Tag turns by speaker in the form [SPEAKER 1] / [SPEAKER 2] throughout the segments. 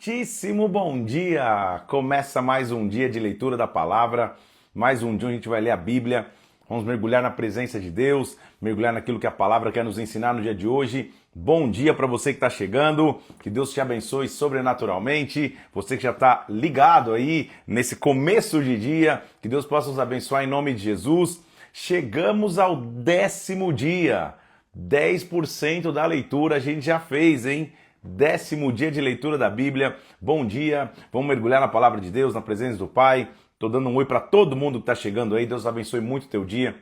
[SPEAKER 1] Muitíssimo bom dia! Começa mais um dia de leitura da palavra, mais um dia onde a gente vai ler a Bíblia, vamos mergulhar na presença de Deus, mergulhar naquilo que a palavra quer nos ensinar no dia de hoje. Bom dia para você que está chegando, que Deus te abençoe sobrenaturalmente, você que já está ligado aí nesse começo de dia, que Deus possa nos abençoar em nome de Jesus. Chegamos ao 10º dia, 10% da leitura a gente já fez, hein? 10º dia de leitura da Bíblia. Bom dia, vamos mergulhar na palavra de Deus, na presença do Pai. Tô dando um oi para todo mundo que está chegando aí. Deus abençoe muito o teu dia.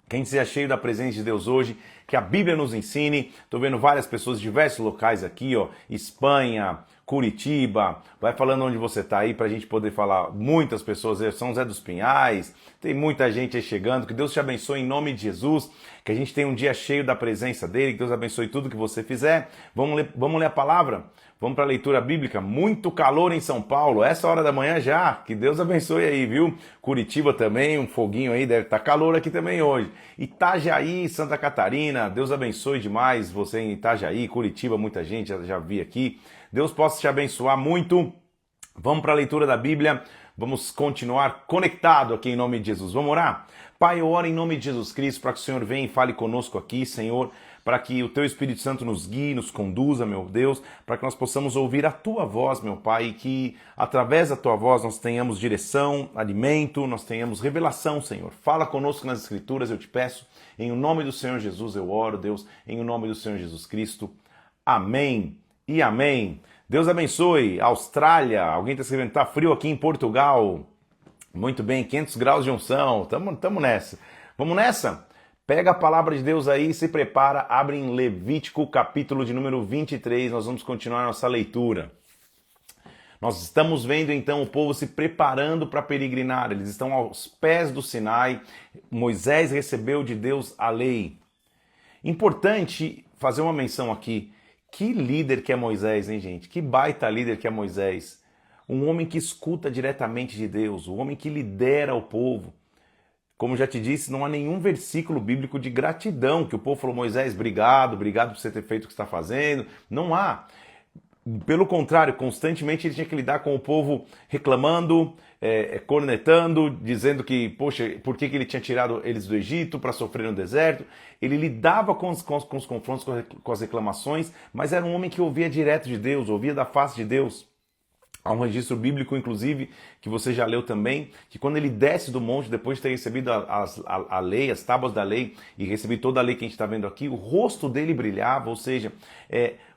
[SPEAKER 1] Que a gente seja cheio da presença de Deus hoje, que a Bíblia nos ensine. Tô vendo várias pessoas de diversos locais aqui, ó, Espanha, Curitiba. Vai falando onde você tá aí pra gente poder falar. Muitas pessoas, São José dos Pinhais, tem muita gente aí chegando. Que Deus te abençoe em nome de Jesus, que a gente tenha um dia cheio da presença dele, que Deus abençoe tudo que você fizer. Vamos ler a palavra? Vamos para a leitura bíblica. Muito calor em São Paulo, essa hora da manhã já. Que Deus abençoe aí, viu? Curitiba também, um foguinho aí, deve estar calor aqui também hoje. Itajaí, Santa Catarina, Deus abençoe demais você em Itajaí, Curitiba, muita gente já vi aqui. Deus possa te abençoar muito. Vamos para a leitura da Bíblia. Vamos continuar conectado aqui em nome de Jesus. Vamos orar? Pai, eu oro em nome de Jesus Cristo para que o Senhor venha e fale conosco aqui, Senhor, para que o Teu Espírito Santo nos guie, nos conduza, meu Deus, para que nós possamos ouvir a Tua voz, meu Pai, e que através da Tua voz nós tenhamos direção, alimento, nós tenhamos revelação, Senhor. Fala conosco nas Escrituras, eu te peço, em o nome do Senhor Jesus eu oro, Deus, em o nome do Senhor Jesus Cristo. Amém e amém. Deus abençoe. Austrália, alguém está escrevendo, tá frio aqui em Portugal. Muito bem, 500 graus de unção, tamo nessa. Vamos nessa? Pega a palavra de Deus aí, se prepara, abre em Levítico, capítulo de número 23, nós vamos continuar nossa leitura. Nós estamos vendo então o povo se preparando para peregrinar, eles estão aos pés do Sinai, Moisés recebeu de Deus a lei. Importante fazer uma menção aqui, que líder que é Moisés, hein gente? Que baita líder que é Moisés. Um homem que escuta diretamente de Deus, um homem que lidera o povo. Como já te disse, não há nenhum versículo bíblico de gratidão, que o povo falou, Moisés, obrigado por você ter feito o que está fazendo. Não há. Pelo contrário, constantemente ele tinha que lidar com o povo reclamando, cornetando, dizendo que, poxa, por que ele tinha tirado eles do Egito para sofrer no deserto. Ele lidava com os confrontos, com as reclamações, mas era um homem que ouvia direto de Deus, ouvia da face de Deus. Há um registro bíblico, inclusive, que você já leu também, que quando ele desce do monte, depois de ter recebido a lei, as tábuas da lei, e recebido toda a lei que a gente está vendo aqui, o rosto dele brilhava, ou seja,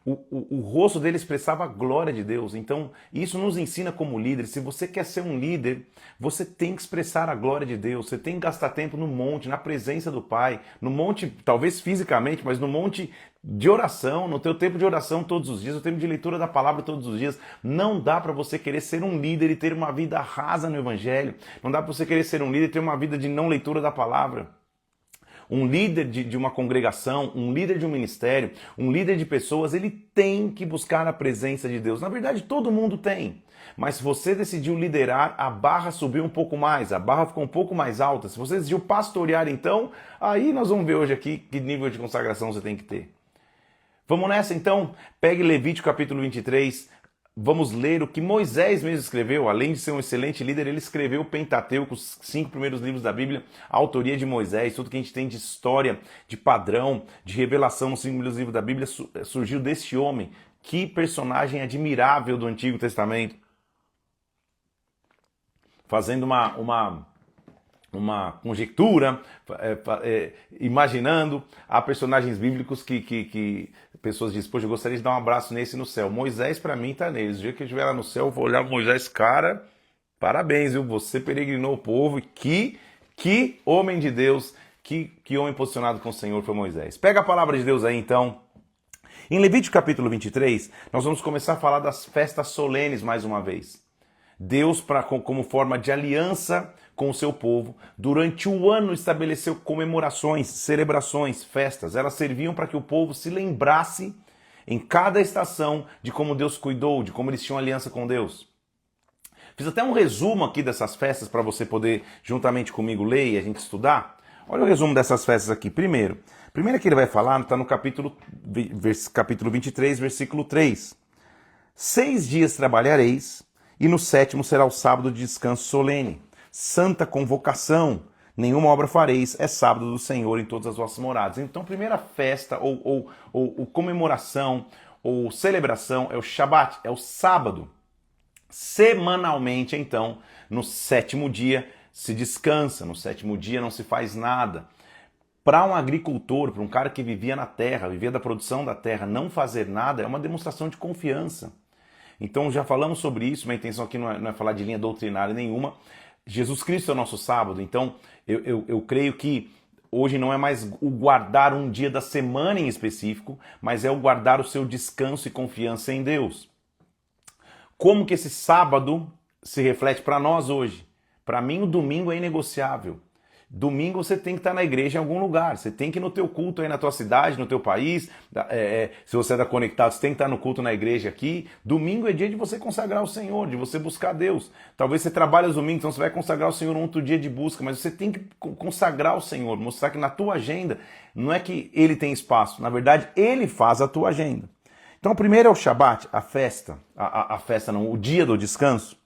[SPEAKER 1] o rosto dele expressava a glória de Deus. Então, isso nos ensina como líder. Se você quer ser um líder, você tem que expressar a glória de Deus, você tem que gastar tempo no monte, na presença do Pai, no monte, talvez fisicamente, mas no monte de oração, no teu tempo de oração todos os dias, no tempo de leitura da palavra todos os dias. Não dá para você querer ser um líder e ter uma vida rasa no Evangelho. Não dá para você querer ser um líder e ter uma vida de não leitura da palavra. Um líder de uma congregação, um líder de um ministério, um líder de pessoas, ele tem que buscar a presença de Deus. Na verdade, todo mundo tem. Mas se você decidiu liderar, a barra subiu um pouco mais, a barra ficou um pouco mais alta. Se você decidiu pastorear, então, aí nós vamos ver hoje aqui que nível de consagração você tem que ter. Vamos nessa então? Pegue Levítico capítulo 23, vamos ler o que Moisés mesmo escreveu. Além de ser um excelente líder, ele escreveu o Pentateuco, os 5 primeiros livros da Bíblia, a autoria de Moisés, tudo que a gente tem de história, de padrão, de revelação nos 5 primeiros livros da Bíblia surgiu deste homem. Que personagem admirável do Antigo Testamento. Fazendo uma conjectura, imaginando, há personagens bíblicos que pessoas dizem, poxa, eu gostaria de dar um abraço nesse no céu. Moisés, para mim, tá neles. O dia que eu estiver lá no céu, eu vou olhar Moisés, cara, parabéns, viu? Você peregrinou o povo. Que homem de Deus, que homem posicionado com o Senhor foi Moisés. Pega a palavra de Deus aí, então. Em Levítico capítulo 23, nós vamos começar a falar das festas solenes mais uma vez. Deus, como forma de aliança com o seu povo, durante o ano estabeleceu comemorações, celebrações, festas. Elas serviam para que o povo se lembrasse em cada estação de como Deus cuidou, de como eles tinham aliança com Deus. Fiz até um resumo aqui dessas festas para você poder, juntamente comigo, ler e a gente estudar. Olha o resumo dessas festas aqui. Primeiro que ele vai falar está no capítulo 23, versículo 3. 6 dias trabalhareis, e no sétimo será o sábado de descanso solene. Santa convocação, nenhuma obra fareis, é sábado do Senhor em todas as vossas moradas. Então, a primeira festa, ou comemoração, ou celebração é o Shabat, é o sábado. Semanalmente, então, no sétimo dia se descansa, no sétimo dia não se faz nada. Para um agricultor, para um cara que vivia na terra, vivia da produção da terra, não fazer nada é uma demonstração de confiança. Então já falamos sobre isso, minha intenção aqui não é falar de linha doutrinária nenhuma. Jesus Cristo é o nosso sábado, então eu creio que hoje não é mais o guardar um dia da semana em específico, mas é o guardar o seu descanso e confiança em Deus. Como que esse sábado se reflete para nós hoje? Para mim o domingo é inegociável. Domingo você tem que estar na igreja em algum lugar, você tem que ir no teu culto aí na tua cidade, no teu país, se você está conectado, você tem que estar no culto na igreja aqui. Domingo é dia de você consagrar o Senhor, de você buscar Deus. Talvez você trabalhe os domingos, então você vai consagrar o Senhor um outro dia de busca, mas você tem que consagrar o Senhor, mostrar que na tua agenda não é que Ele tem espaço, na verdade Ele faz a tua agenda. Então o primeiro é o Shabat, a festa, o dia do descanso.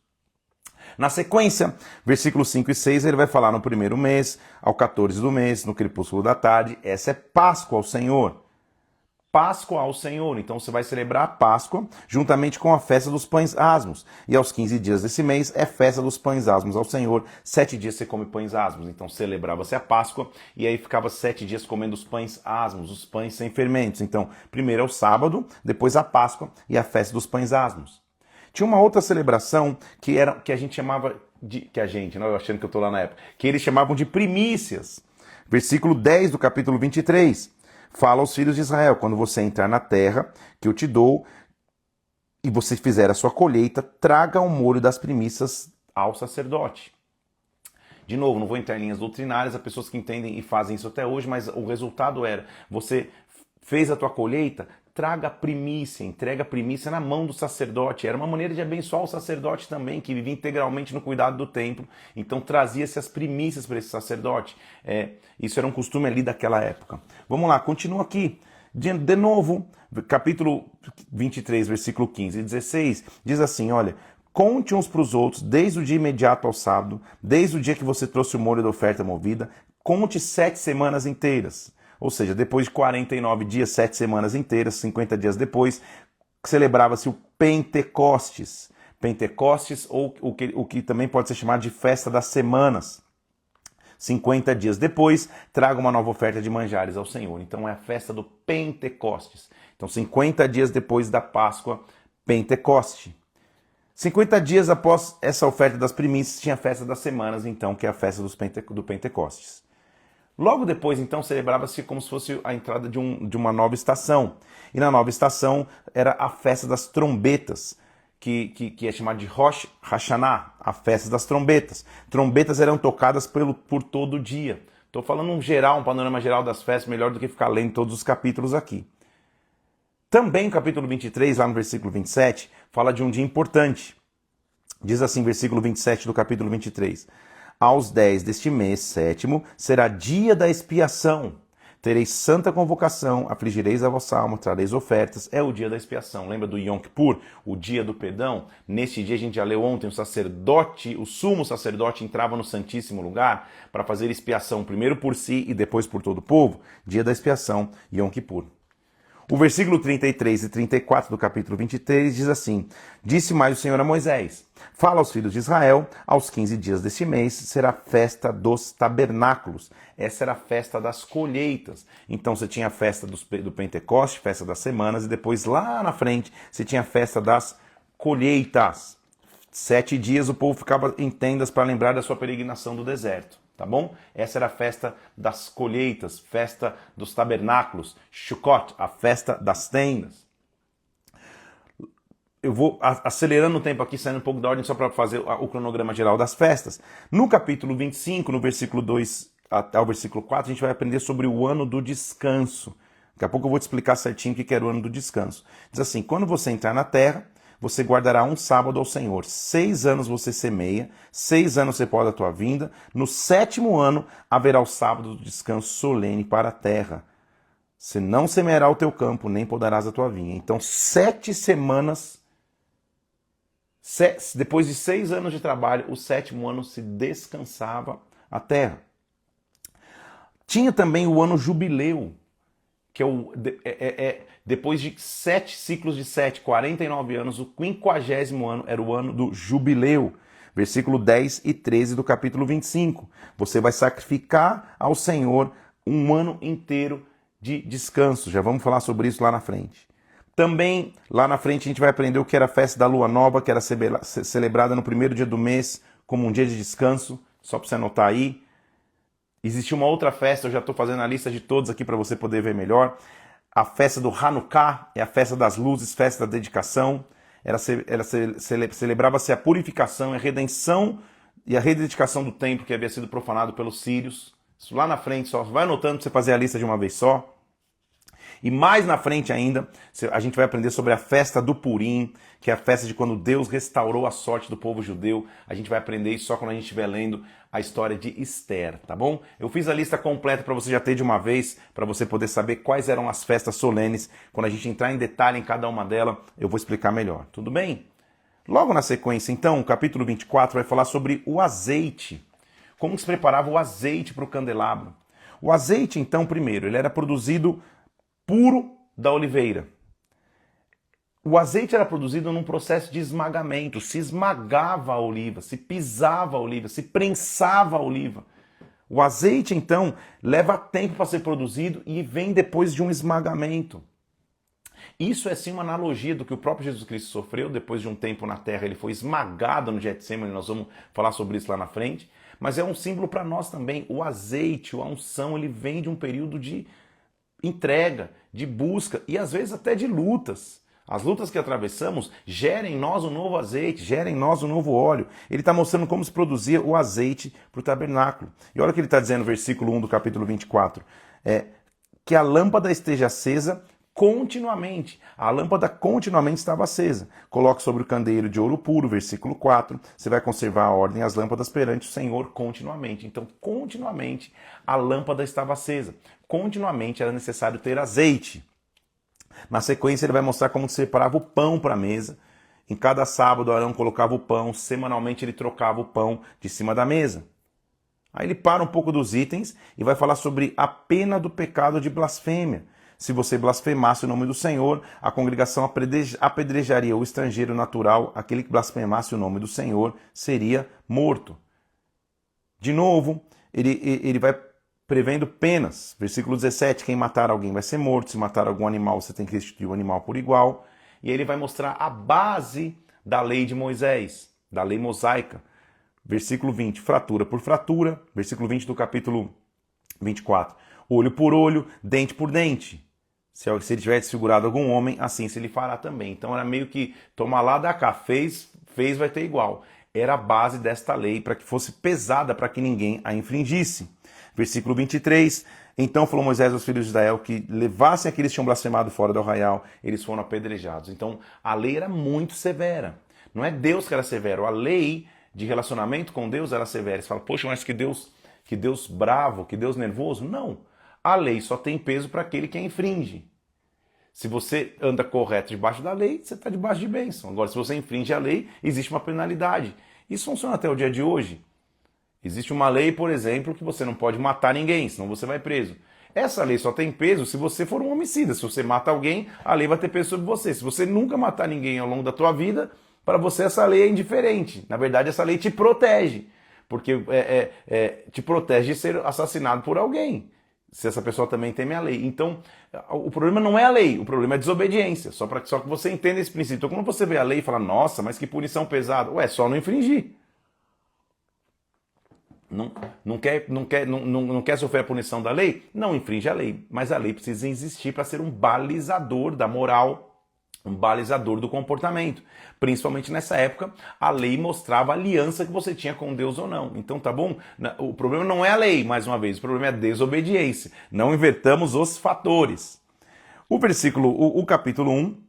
[SPEAKER 1] Na sequência, versículos 5 e 6, ele vai falar no primeiro mês, ao 14 do mês, no crepúsculo da tarde. Essa é Páscoa ao Senhor. Páscoa ao Senhor. Então você vai celebrar a Páscoa juntamente com a festa dos pães asmos. E aos 15 dias desse mês é festa dos pães asmos ao Senhor. 7 dias você come pães asmos. Então celebrava-se a Páscoa e aí ficava 7 dias comendo os pães asmos, os pães sem fermentos. Então, primeiro é o sábado, depois a Páscoa e a festa dos pães asmos. Tinha uma outra celebração que a gente chamava de... eu achando que eu estou lá na época. Que eles chamavam de primícias. Versículo 10 do capítulo 23. Fala aos filhos de Israel, quando você entrar na terra que eu te dou e você fizer a sua colheita, traga o molho das primícias ao sacerdote. De novo, não vou entrar em linhas doutrinárias, há pessoas que entendem e fazem isso até hoje, mas o resultado era, você fez a tua colheita, traga a primícia, entrega a primícia na mão do sacerdote. Era uma maneira de abençoar o sacerdote também, que vivia integralmente no cuidado do templo. Então trazia-se as primícias para esse sacerdote. Isso era um costume ali daquela época. Vamos lá, continua aqui. De novo, capítulo 23, versículo 15 e 16, diz assim, olha... Conte uns para os outros, desde o dia imediato ao sábado, desde o dia que você trouxe o molho da oferta movida, conte 7 semanas inteiras. Ou seja, depois de 49 dias, 7 semanas inteiras, 50 dias depois, celebrava-se o Pentecostes. Pentecostes, ou o que também pode ser chamado de Festa das Semanas. 50 dias depois, traga uma nova oferta de manjares ao Senhor. Então é a festa do Pentecostes. Então 50 dias depois da Páscoa, Pentecoste. 50 dias após essa oferta das primícias, tinha a festa das semanas, então, que é a festa do Pentecostes. Logo depois, então, celebrava-se como se fosse a entrada de uma nova estação. E na nova estação era a festa das trombetas, que é chamada de Rosh Hashanah, a festa das trombetas. Trombetas eram tocadas por todo o dia. Estou falando um panorama geral das festas, melhor do que ficar lendo todos os capítulos aqui. Também o capítulo 23, lá no versículo 27, fala de um dia importante. Diz assim, versículo 27 do capítulo 23. Aos 10 deste mês, sétimo, será dia da expiação. Tereis santa convocação, afligireis a vossa alma, trareis ofertas. É o dia da expiação. Lembra do Yom Kippur, o dia do perdão? Neste dia, a gente já leu ontem, o sumo sacerdote entrava no Santíssimo Lugar para fazer expiação, primeiro por si e depois por todo o povo. Dia da expiação, Yom Kippur. O versículo 33 e 34 do capítulo 23 diz assim, disse mais o Senhor a Moisés, fala aos filhos de Israel, aos 15 dias deste mês será a festa dos tabernáculos. Essa era a festa das colheitas. Então você tinha a festa do Pentecoste, festa das semanas, e depois lá na frente você tinha a festa das colheitas. 7 dias o povo ficava em tendas para lembrar da sua peregrinação do deserto. Tá bom? Essa era a festa das colheitas, festa dos tabernáculos, Sukkot, a festa das tendas. Eu vou acelerando o tempo aqui, saindo um pouco da ordem, só para fazer o cronograma geral das festas. No capítulo 25, no versículo 2 até o versículo 4, a gente vai aprender sobre o ano do descanso. Daqui a pouco eu vou te explicar certinho o que era o ano do descanso. Diz assim, quando você entrar na terra, você guardará um sábado ao Senhor. 6 anos você semeia, 6 anos você poda a tua vinda. No 7º ano haverá o sábado do descanso solene para a terra. Você não semeará o teu campo, nem podarás a tua vinha. Então 7 semanas Depois de 6 anos de trabalho, o 7º ano se descansava a terra. Tinha também o ano jubileu, que depois de 7 ciclos de 7, 49 anos, o 50º ano era o ano do jubileu. Versículo 10 e 13 do capítulo 25. Você vai sacrificar ao Senhor um ano inteiro de descanso. Já vamos falar sobre isso lá na frente. Também, lá na frente, a gente vai aprender o que era a festa da lua nova, que era celebrada no primeiro dia do mês, como um dia de descanso, só para você anotar aí. Existia uma outra festa, eu já estou fazendo a lista de todos aqui para você poder ver melhor. A festa do Hanukkah, é a festa das luzes, festa da dedicação. Celebrava-se a purificação, a redenção e a rededicação do templo que havia sido profanado pelos sírios. Isso lá na frente, só vai anotando para você fazer a lista de uma vez só. E mais na frente ainda, a gente vai aprender sobre a festa do Purim, que é a festa de quando Deus restaurou a sorte do povo judeu. A gente vai aprender isso só quando a gente estiver lendo a história de Esther, tá bom? Eu fiz a lista completa para você já ter de uma vez, para você poder saber quais eram as festas solenes. Quando a gente entrar em detalhe em cada uma delas, eu vou explicar melhor, tudo bem? Logo na sequência, então, o capítulo 24 vai falar sobre o azeite. Como se preparava o azeite para o candelabro. O azeite, então, primeiro, ele era produzido puro da oliveira. O azeite era produzido num processo de esmagamento. Se esmagava a oliva, se pisava a oliva, se prensava a oliva. O azeite, então, leva tempo para ser produzido e vem depois de um esmagamento. Isso é sim uma analogia do que o próprio Jesus Cristo sofreu. Depois de um tempo na terra, ele foi esmagado no Getsemane. Nós vamos falar sobre isso lá na frente. Mas é um símbolo para nós também. O azeite, a unção, ele vem de um período de entrega, de busca e às vezes até de lutas. As lutas que atravessamos gerem em nós um novo azeite, gerem em nós um novo óleo. Ele está mostrando como se produzia o azeite para o tabernáculo. E olha o que ele está dizendo no versículo 1 do capítulo 24. Que a lâmpada esteja acesa continuamente. A lâmpada continuamente estava acesa. Coloque sobre o candeeiro de ouro puro, versículo 4. Você vai conservar a ordem e as lâmpadas perante o Senhor continuamente. Então, continuamente, a lâmpada estava acesa. Continuamente era necessário ter azeite. Na sequência, ele vai mostrar como se separava o pão para a mesa. Em cada sábado, Arão colocava o pão. Semanalmente, ele trocava o pão de cima da mesa. Aí ele para um pouco dos itens e vai falar sobre a pena do pecado de blasfêmia. Se você blasfemasse o nome do Senhor, a congregação apedrejaria o estrangeiro natural. Aquele que blasfemasse o nome do Senhor seria morto. De novo, ele vai prevendo penas. Versículo 17, quem matar alguém vai ser morto. Se matar algum animal, você tem que restituir o animal por igual. E ele vai mostrar a base da lei de Moisés, da lei mosaica. Versículo 20, fratura por fratura. Versículo 20 do capítulo 24, olho por olho, dente por dente. Se ele tiver desfigurado algum homem, assim se lhe fará também. Então era meio que toma lá, dá cá, fez, vai ter igual. Era a base desta lei para que fosse pesada, para que ninguém a infringisse. Versículo 23, então falou Moisés aos filhos de Israel que levassem aqueles que tinham blasfemado fora do arraial, eles foram apedrejados. Então a lei era muito severa. Não é Deus que era severo, a lei de relacionamento com Deus era severa. Você fala, poxa, mas que Deus bravo, que Deus nervoso? Não. A lei só tem peso para aquele que a infringe. Se você anda correto debaixo da lei, você está debaixo de bênção. Agora, se você infringe a lei, existe uma penalidade. Isso funciona até o dia de hoje. Existe uma lei, por exemplo, que você não pode matar ninguém, senão você vai preso. Essa lei só tem peso se você for um homicida. Se você mata alguém, a lei vai ter peso sobre você. Se você nunca matar ninguém ao longo da tua vida, para você essa lei é indiferente. Na verdade, essa lei te protege. Porque te protege de ser assassinado por alguém. Se essa pessoa também teme a lei. Então, o problema não é a lei, o problema é a desobediência. Só que você entenda esse princípio. Então, quando você vê a lei e fala, nossa, mas que punição pesada. Ué, só não infringir. Não quer sofrer a punição da lei? Não infringe a lei. Mas a lei precisa existir para ser um balizador da moral, um balizador do comportamento. Principalmente nessa época, a lei mostrava a aliança que você tinha com Deus ou não. Então, tá bom? O problema não é a lei, mais uma vez. O problema é a desobediência. Não invertamos os fatores. O capítulo 1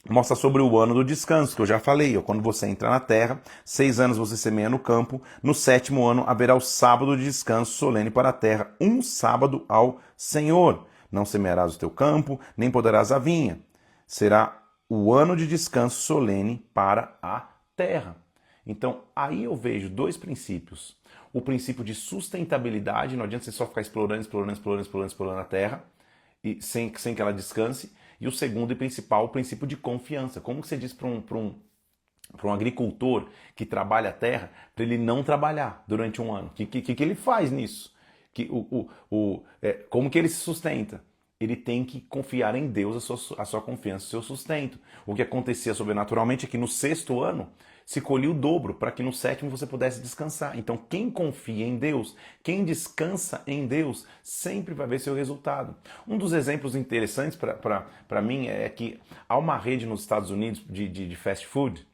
[SPEAKER 1] mostra sobre o ano do descanso, que eu já falei. Quando você entra na terra, 6 anos você semeia no campo. No 7º ano haverá o sábado de descanso solene para a terra. Um sábado ao Senhor. Não semearás o teu campo, nem podarás a vinha. Será o ano de descanso solene para a terra. Então, aí eu vejo dois princípios. O princípio de sustentabilidade, não adianta você só ficar explorando a terra e sem que ela descanse. E o segundo e principal, o princípio de confiança. Como que você diz para um agricultor que trabalha a terra, para ele não trabalhar durante um ano? O que ele faz nisso? Como que ele se sustenta? Ele tem que confiar em Deus a sua confiança, o seu sustento. O que acontecia sobrenaturalmente é que no sexto ano se colhia o dobro, para que no sétimo você pudesse descansar. Então quem confia em Deus, quem descansa em Deus, sempre vai ver seu resultado. Um dos exemplos interessantes para mim é que há uma rede nos Estados Unidos de fast food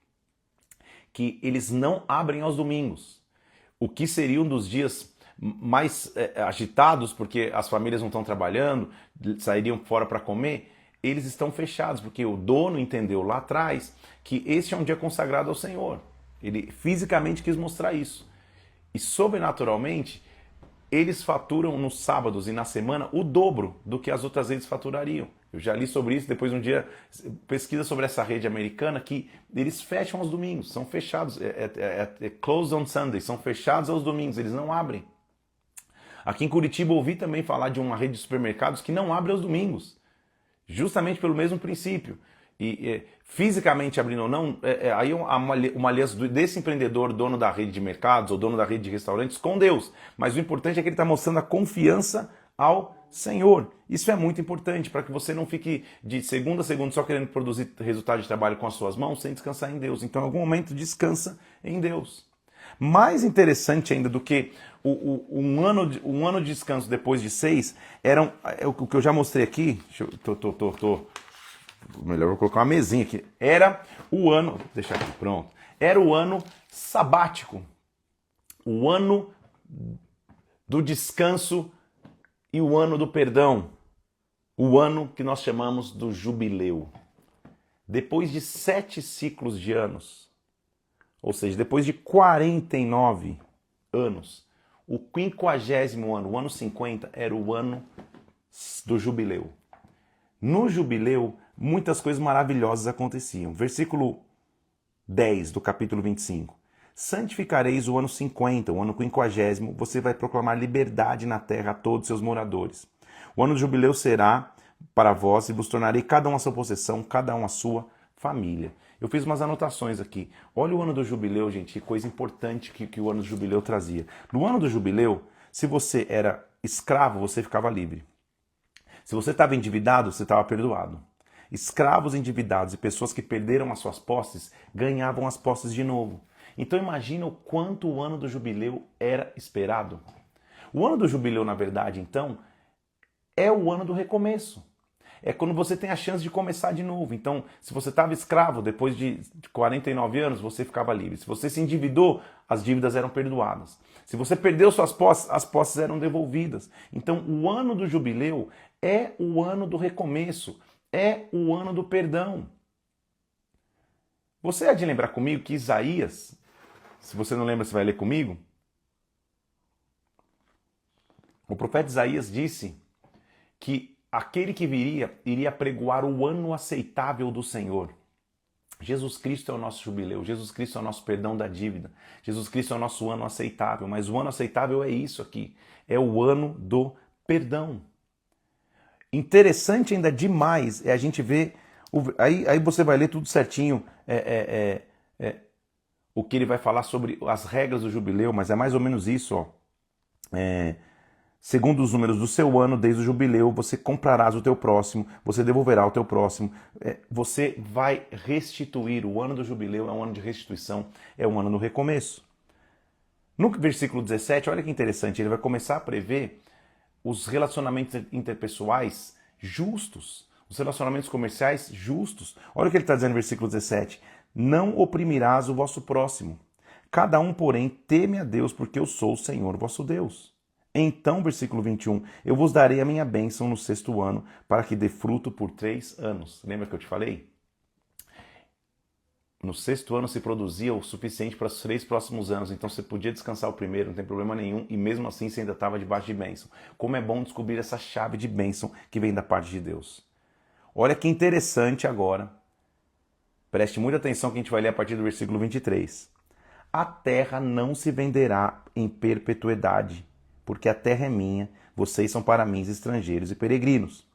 [SPEAKER 1] que eles não abrem aos domingos, o que seria um dos dias mais agitados, porque as famílias não estão trabalhando, sairiam fora para comer. Eles estão fechados, porque o dono entendeu lá atrás que esse é um dia consagrado ao Senhor. Ele fisicamente quis mostrar isso. E sobrenaturalmente, eles faturam nos sábados e na semana o dobro do que as outras redes faturariam. Eu já li sobre isso, depois um dia pesquisa sobre essa rede americana que eles fecham aos domingos, são fechados, closed on Sunday, são fechados aos domingos, eles não abrem. Aqui em Curitiba ouvi também falar de uma rede de supermercados que não abre aos domingos, justamente pelo mesmo princípio. E fisicamente abrindo ou não, aí há uma aliança desse empreendedor, dono da rede de mercados ou dono da rede de restaurantes, com Deus. Mas o importante é que ele está mostrando a confiança ao Senhor. Isso é muito importante para que você não fique de segunda a segunda só querendo produzir resultado de trabalho com as suas mãos sem descansar em Deus. Então, em algum momento, descansa em Deus. Mais interessante ainda do que um ano de descanso depois de 6, o que eu já mostrei aqui. Melhor vou colocar uma mesinha aqui. Era o ano. Deixa aqui, pronto. Era o ano sabático. O ano do descanso e o ano do perdão. O ano que nós chamamos do jubileu. Depois de 7 ciclos de anos, ou seja, depois de 49 anos, o 50º ano, o ano 50, era o ano do jubileu. No jubileu, muitas coisas maravilhosas aconteciam. Versículo 10 do capítulo 25. Santificareis o ano 50, o ano 50º, você vai proclamar liberdade na terra a todos seus moradores. O ano do jubileu será para vós e vos tornarei cada um a sua possessão, cada um a sua família. Eu fiz umas anotações aqui. Olha o ano do jubileu, gente, que coisa importante que o ano do jubileu trazia. No ano do jubileu, se você era escravo, você ficava livre. Se você estava endividado, você estava perdoado. Escravos endividados e pessoas que perderam as suas posses ganhavam as posses de novo. Então imagina o quanto o ano do jubileu era esperado. O ano do jubileu, na verdade, então, é o ano do recomeço. É quando você tem a chance de começar de novo. Então, se você estava escravo, depois de 49 anos, você ficava livre. Se você se endividou, as dívidas eram perdoadas. Se você perdeu suas posses, as posses eram devolvidas. Então, o ano do jubileu é o ano do recomeço, é o ano do perdão. Você há de lembrar comigo que Isaías, se você não lembra, você vai ler comigo. O profeta Isaías disse que aquele que viria iria pregoar o ano aceitável do Senhor. Jesus Cristo é o nosso jubileu, Jesus Cristo é o nosso perdão da dívida, Jesus Cristo é o nosso ano aceitável, mas o ano aceitável é isso aqui, é o ano do perdão. Interessante ainda demais é a gente ver, aí você vai ler tudo certinho, o que ele vai falar sobre as regras do jubileu, mas é mais ou menos isso, ó. Segundo os números do seu ano, desde o jubileu, você comprarás o teu próximo, você devolverá o teu próximo, você vai restituir. O ano do jubileu é um ano de restituição, é um ano do recomeço. No versículo 17, olha que interessante, ele vai começar a prever os relacionamentos interpessoais justos, os relacionamentos comerciais justos. Olha o que ele está dizendo no versículo 17. Não oprimirás o vosso próximo. Cada um, porém, teme a Deus, porque eu sou o Senhor vosso Deus. Então, versículo 21, eu vos darei a minha bênção no 6º ano, para que dê fruto por 3 anos. Lembra que eu te falei? No 6º ano se produzia o suficiente para os 3 próximos anos, então você podia descansar o primeiro, não tem problema nenhum, e mesmo assim você ainda estava debaixo de bênção. Como é bom descobrir essa chave de bênção que vem da parte de Deus. Olha que interessante agora. Preste muita atenção que a gente vai ler a partir do versículo 23. A terra não se venderá em perpetuidade, porque a terra é minha, vocês são para mim estrangeiros e peregrinos.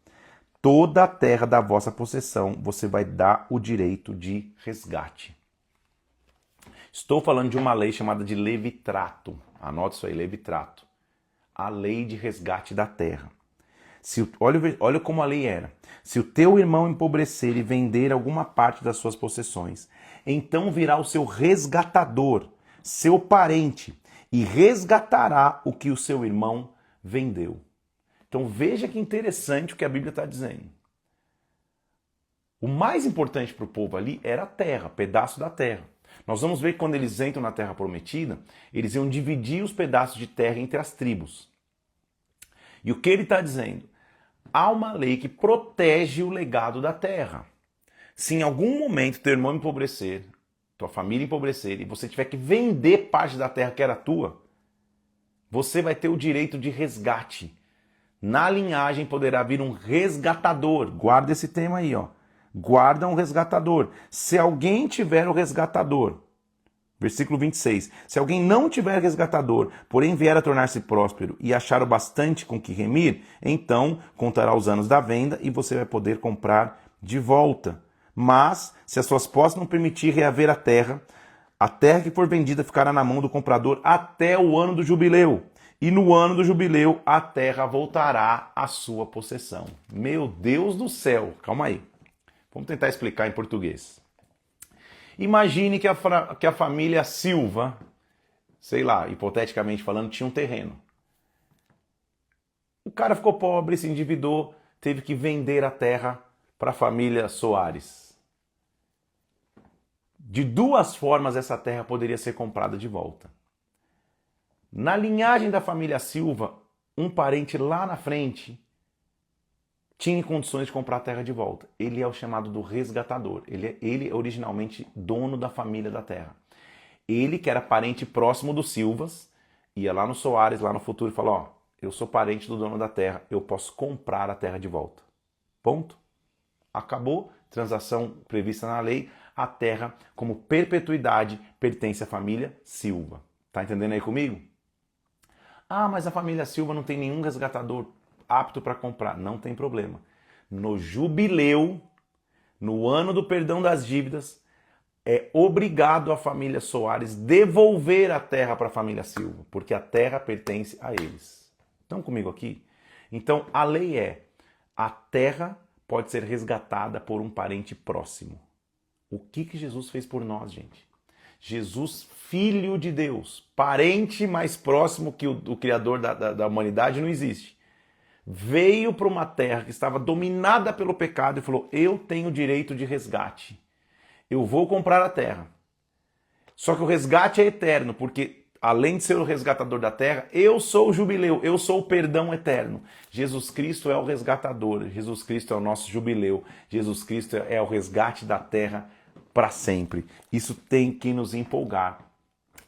[SPEAKER 1] Toda a terra da vossa possessão você vai dar o direito de resgate. Estou falando de uma lei chamada de Levitrato. Anote isso aí, Levitrato. A lei de resgate da terra. Olha como a lei era. Se o teu irmão empobrecer e vender alguma parte das suas possessões, então virá o seu resgatador, seu parente, e resgatará o que o seu irmão vendeu. Então veja que interessante o que a Bíblia está dizendo. O mais importante para o povo ali era a terra, pedaço da terra. Nós vamos ver que quando eles entram na terra prometida, eles iam dividir os pedaços de terra entre as tribos. E o que ele está dizendo? Há uma lei que protege o legado da terra. Se em algum momento teu irmão empobrecer, tua família empobrecer, e você tiver que vender parte da terra que era tua, você vai ter o direito de resgate. Na linhagem poderá vir um resgatador. Guarda esse tema aí, ó. Guarda um resgatador. Se alguém tiver o resgatador, versículo 26, se alguém não tiver resgatador, porém vier a tornar-se próspero e achar o bastante com que remir, então contará os anos da venda e você vai poder comprar de volta. Mas, se as suas posses não permitir reaver a terra que for vendida ficará na mão do comprador até o ano do jubileu. E no ano do jubileu a terra voltará à sua possessão. Meu Deus do céu, calma aí. Vamos tentar explicar em português. Imagine que a família Silva, sei lá, hipoteticamente falando, tinha um terreno. O cara ficou pobre, se endividou, teve que vender a terra para a família Soares. De duas formas essa terra poderia ser comprada de volta. Na linhagem da família Silva, um parente lá na frente tinha condições de comprar a terra de volta. Ele é o chamado do resgatador. Ele é originalmente dono da família da terra. Ele, que era parente próximo dos Silvas, ia lá no Soares, lá no futuro, e falou, ó, eu sou parente do dono da terra, eu posso comprar a terra de volta. Ponto. Acabou. Transação prevista na lei. A terra, como perpetuidade, pertence à família Silva. Tá entendendo aí comigo? Ah, mas a família Silva não tem nenhum resgatador apto para comprar. Não tem problema. No jubileu, no ano do perdão das dívidas, é obrigado a família Soares devolver a terra para a família Silva, porque a terra pertence a eles. Estão comigo aqui? Então, a lei é, a terra pode ser resgatada por um parente próximo. O que Jesus fez por nós, gente? Jesus, filho de Deus, parente mais próximo que o Criador da humanidade não existe. Veio para uma terra que estava dominada pelo pecado e falou, eu tenho direito de resgate. Eu vou comprar a terra. Só que o resgate é eterno, porque além de ser o resgatador da terra, eu sou o jubileu, eu sou o perdão eterno. Jesus Cristo é o resgatador, Jesus Cristo é o nosso jubileu, Jesus Cristo é o resgate da terra para sempre. Isso tem que nos empolgar.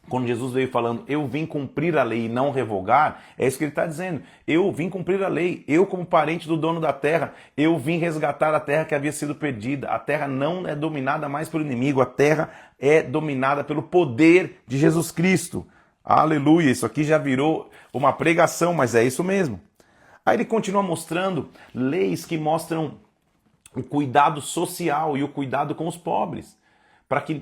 [SPEAKER 1] Quando Jesus veio falando, eu vim cumprir a lei e não revogar, é isso que ele está dizendo. Eu vim cumprir a lei, eu como parente do dono da terra, eu vim resgatar a terra que havia sido perdida. A terra não é dominada mais pelo inimigo, a terra é dominada pelo poder de Jesus Cristo. Aleluia, isso aqui já virou uma pregação, mas é isso mesmo. Aí ele continua mostrando leis que mostram o cuidado social e o cuidado com os pobres,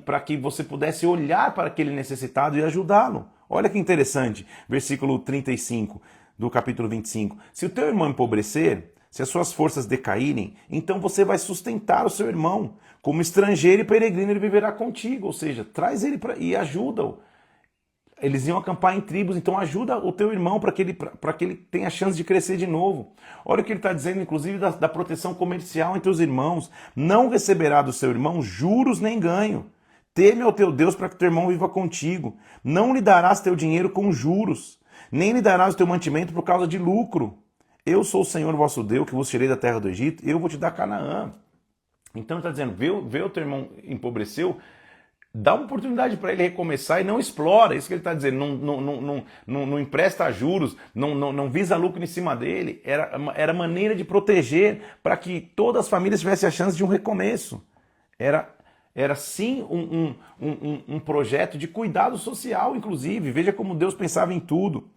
[SPEAKER 1] para que você pudesse olhar para aquele necessitado e ajudá-lo. Olha que interessante, versículo 35 do capítulo 25. Se o teu irmão empobrecer, se as suas forças decaírem, então você vai sustentar o seu irmão. Como estrangeiro e peregrino ele viverá contigo, ou seja, traz ele e ajuda-o. Eles iam acampar em tribos, então ajuda o teu irmão para que ele tenha a chance de crescer de novo. Olha o que ele está dizendo, inclusive, da proteção comercial entre os irmãos. Não receberá do seu irmão juros nem ganho. Teme ao teu Deus para que teu irmão viva contigo. Não lhe darás teu dinheiro com juros, nem lhe darás o teu mantimento por causa de lucro. Eu sou o Senhor vosso Deus, que vos tirei da terra do Egito, eu vou te dar Canaã. Então ele está dizendo, vê o teu irmão empobreceu, dá uma oportunidade para ele recomeçar e não explora, isso que ele está dizendo, não empresta juros, não visa lucro em cima dele, era maneira de proteger para que todas as famílias tivessem a chance de um recomeço. Era era sim um projeto de cuidado social, inclusive. Veja como Deus pensava em tudo,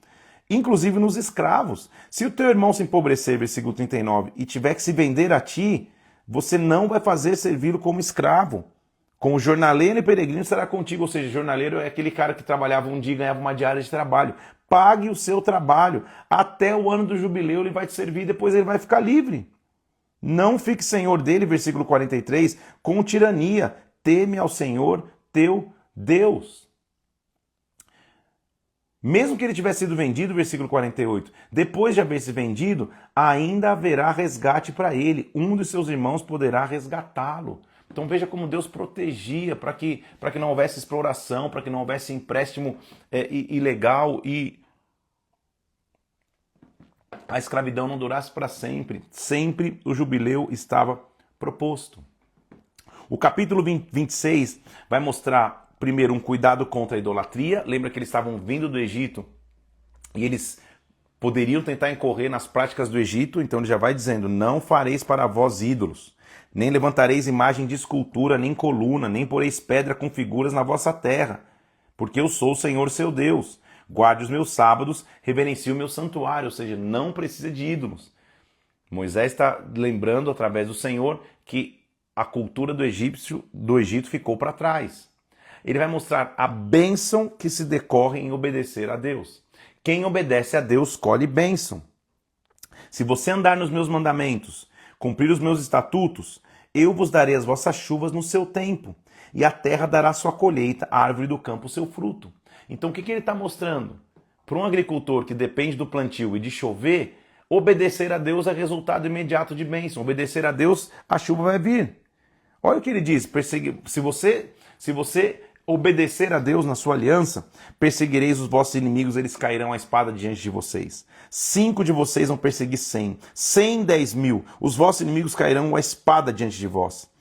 [SPEAKER 1] inclusive nos escravos. Se o teu irmão se empobrecer, versículo 39, e tiver que se vender a ti, você não vai fazer servi-lo como escravo. Com o jornaleiro e peregrino estará contigo. Ou seja, jornaleiro é aquele cara que trabalhava um dia e ganhava uma diária de trabalho. Pague o seu trabalho. Até o ano do jubileu ele vai te servir, depois ele vai ficar livre. Não fique senhor dele, versículo 43, com tirania. Teme ao Senhor teu Deus. Mesmo que ele tivesse sido vendido, versículo 48, depois de haver se vendido, ainda haverá resgate para ele. Um dos seus irmãos poderá resgatá-lo. Então veja como Deus protegia para que não houvesse exploração, para que não houvesse empréstimo ilegal e a escravidão não durasse para sempre. Sempre o jubileu estava proposto. O capítulo 26 vai mostrar, primeiro, um cuidado contra a idolatria. Lembra que eles estavam vindo do Egito e eles poderiam tentar incorrer nas práticas do Egito. Então ele já vai dizendo, não fareis para vós ídolos, nem levantareis imagem de escultura, nem coluna, nem poreis pedra com figuras na vossa terra, porque eu sou o Senhor seu Deus. Guarde os meus sábados, reverencie o meu santuário, ou seja, não precisa de ídolos. Moisés está lembrando, através do Senhor, que a cultura do Egito ficou para trás. Ele vai mostrar a bênção que se decorre em obedecer a Deus. Quem obedece a Deus colhe bênção. Se você andar nos meus mandamentos, cumprir os meus estatutos, eu vos darei as vossas chuvas no seu tempo, e a terra dará sua colheita, a árvore do campo o seu fruto. Então o que ele está mostrando? Para um agricultor que depende do plantio e de chover, obedecer a Deus é resultado imediato de bênção. Obedecer a Deus, a chuva vai vir. Olha o que ele diz, se você obedecer a Deus na sua aliança, perseguireis os vossos inimigos, eles cairão à espada diante de vocês. 5 de vocês vão perseguir 100, 100, 10.000, os vossos inimigos cairão à espada diante de vós.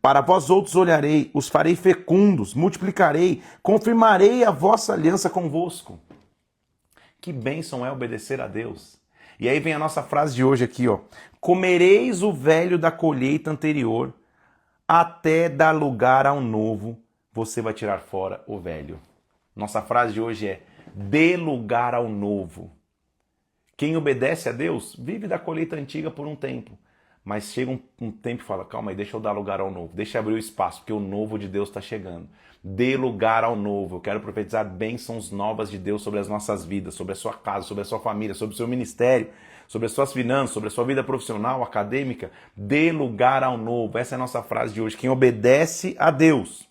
[SPEAKER 1] Para vós outros olharei, os farei fecundos, multiplicarei, confirmarei a vossa aliança convosco. Que bênção é obedecer a Deus. E aí vem a nossa frase de hoje aqui, ó. Comereis o velho da colheita anterior, até dar lugar ao novo, você vai tirar fora o velho. Nossa frase de hoje é, dê lugar ao novo. Quem obedece a Deus, vive da colheita antiga por um tempo. Mas chega um tempo e fala, calma aí, deixa eu dar lugar ao novo. Deixa eu abrir o espaço, porque o novo de Deus está chegando. Dê lugar ao novo. Eu quero profetizar bênçãos novas de Deus sobre as nossas vidas, sobre a sua casa, sobre a sua família, sobre o seu ministério, sobre as suas finanças, sobre a sua vida profissional, acadêmica. Dê lugar ao novo. Essa é a nossa frase de hoje. Quem obedece a Deus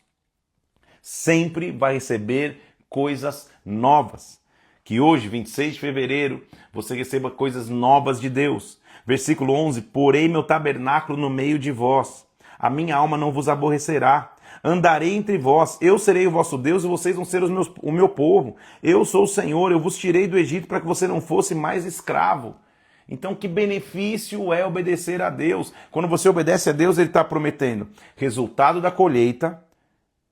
[SPEAKER 1] sempre vai receber coisas novas. Que hoje, 26 de fevereiro, você receba coisas novas de Deus. Versículo 11, porei meu tabernáculo no meio de vós, a minha alma não vos aborrecerá, andarei entre vós, eu serei o vosso Deus e vocês vão ser o meu povo, eu sou o Senhor, eu vos tirei do Egito para que você não fosse mais escravo. Então que benefício é obedecer a Deus? Quando você obedece a Deus, ele está prometendo resultado da colheita,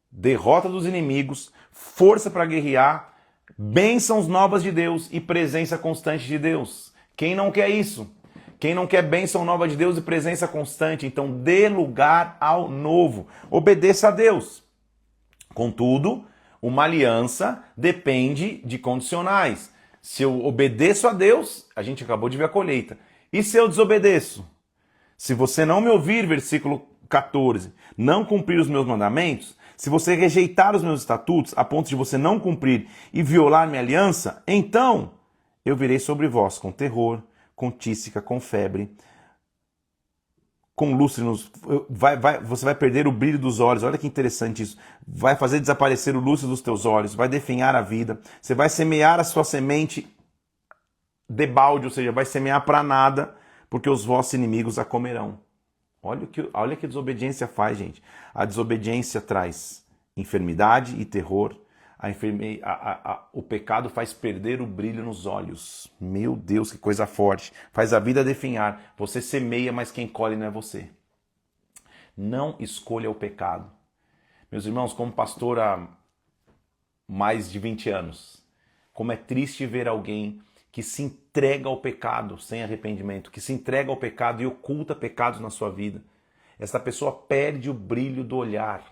[SPEAKER 1] derrota dos inimigos, força para guerrear, bênçãos novas de Deus e presença constante de Deus. Quem não quer isso? Quem não quer bênção nova de Deus e presença constante? Então dê lugar ao novo. Obedeça a Deus. Contudo, uma aliança depende de condicionais. Se eu obedeço a Deus, a gente acabou de ver a colheita. E se eu desobedeço? Se você não me ouvir, versículo 14, não cumprir os meus mandamentos, se você rejeitar os meus estatutos a ponto de você não cumprir e violar minha aliança, então eu virei sobre vós com terror, com tísica, com febre, com lustre você vai perder o brilho dos olhos. Olha que interessante isso. Vai fazer desaparecer o lustre dos teus olhos, vai definhar a vida. Você vai semear a sua semente debalde, ou seja, vai semear para nada, porque os vossos inimigos a comerão. Olha que a desobediência faz, gente. A desobediência traz enfermidade e terror. O pecado faz perder o brilho nos olhos. Meu Deus, que coisa forte. Faz a vida definhar. Você semeia, mas quem colhe não é você. Não escolha o pecado. Meus irmãos, como pastor há mais de 20 anos, como é triste ver alguém que se entrega ao pecado sem arrependimento, que se entrega ao pecado e oculta pecados na sua vida. Essa pessoa perde o brilho do olhar.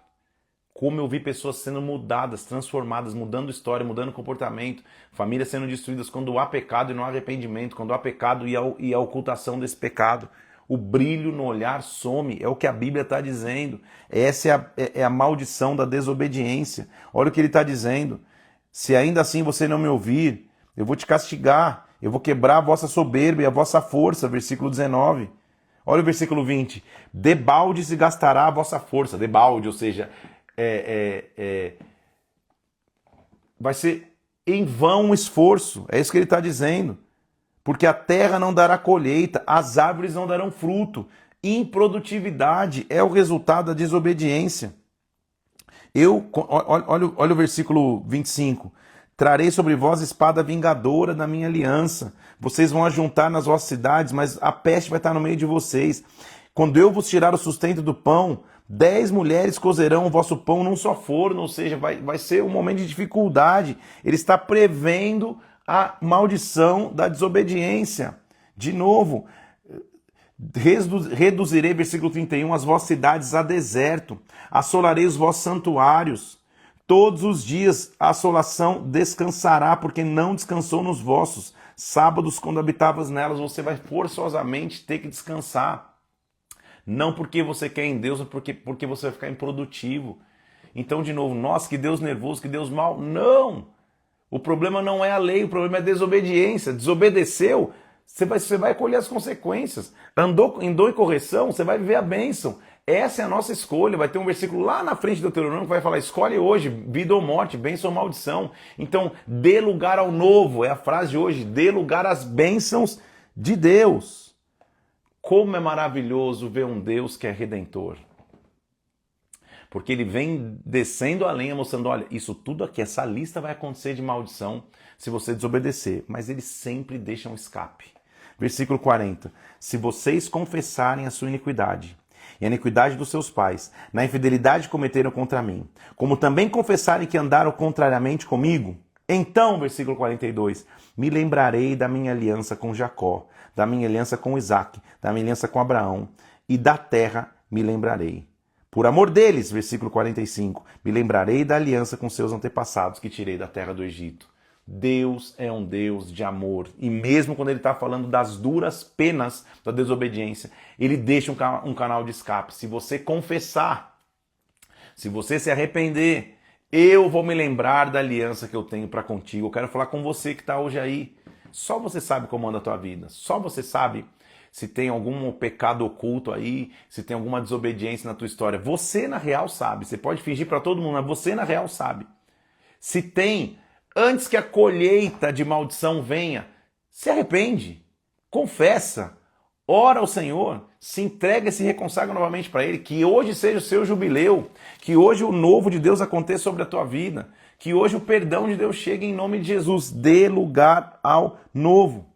[SPEAKER 1] como eu vi pessoas sendo mudadas, transformadas, mudando história, mudando comportamento, famílias sendo destruídas quando há pecado e não há arrependimento, quando há pecado e a ocultação desse pecado. O brilho no olhar some, é o que a Bíblia está dizendo. Essa é a maldição da desobediência. Olha o que ele está dizendo. Se ainda assim você não me ouvir, eu vou te castigar, eu vou quebrar a vossa soberba e a vossa força, versículo 19. Olha o versículo 20. Debalde se gastará a vossa força. Debalde, ou seja, vai ser em vão o esforço. É isso que ele está dizendo. Porque a terra não dará colheita, as árvores não darão fruto. Improdutividade é o resultado da desobediência. Olha o versículo 25. Trarei sobre vós espada vingadora da minha aliança. Vocês vão ajuntar nas vossas cidades, mas a peste vai estar no meio de vocês. Quando eu vos tirar o sustento do pão, 10 mulheres cozerão o vosso pão num só forno. Ou seja, vai ser um momento de dificuldade. Ele está prevendo a maldição da desobediência. De novo, reduzirei, versículo 31, as vossas cidades a deserto, assolarei os vossos santuários. Todos os dias a assolação descansará, porque não descansou nos vossos. Sábados, quando habitavas nelas, você vai forçosamente ter que descansar. Não porque você quer em Deus, mas porque você vai ficar improdutivo. Então, de novo, nossa, que Deus nervoso, que Deus mal. Não! O problema não é a lei, o problema é a desobediência. Desobedeceu, você vai colher as consequências. Andou em correção, você vai viver a bênção. Essa é a nossa escolha. Vai ter um versículo lá na frente do Deuteronômio que vai falar: escolhe hoje, vida ou morte, bênção ou maldição. Então, dê lugar ao novo, é a frase de hoje, dê lugar às bênçãos de Deus. Como é maravilhoso ver um Deus que é redentor. Porque ele vem descendo a lenha, mostrando, olha, isso tudo aqui, essa lista vai acontecer de maldição se você desobedecer. Mas ele sempre deixa um escape. Versículo 40. Se vocês confessarem a sua iniquidade e a iniquidade dos seus pais, na infidelidade que cometeram contra mim, como também confessarem que andaram contrariamente comigo, então, versículo 42, me lembrarei da minha aliança com Jacó, da minha aliança com Isaque, da minha aliança com Abraão, e da terra me lembrarei. Por amor deles, versículo 45, me lembrarei da aliança com seus antepassados que tirei da terra do Egito. Deus é um Deus de amor. E mesmo quando ele está falando das duras penas da desobediência, ele deixa um canal de escape. Se você confessar, se você se arrepender, eu vou me lembrar da aliança que eu tenho para contigo. Eu quero falar com você que está hoje aí. Só você sabe como anda a tua vida. Só você sabe se tem algum pecado oculto aí, se tem alguma desobediência na tua história. Você, na real, sabe. Você pode fingir para todo mundo, mas você, na real, sabe. Se tem, antes que a colheita de maldição venha, se arrepende, confessa, ora ao Senhor, se entrega e se reconsagra novamente para Ele. Que hoje seja o seu jubileu, que hoje o novo de Deus aconteça sobre a tua vida, que hoje o perdão de Deus chegue em nome de Jesus. Dê lugar ao novo.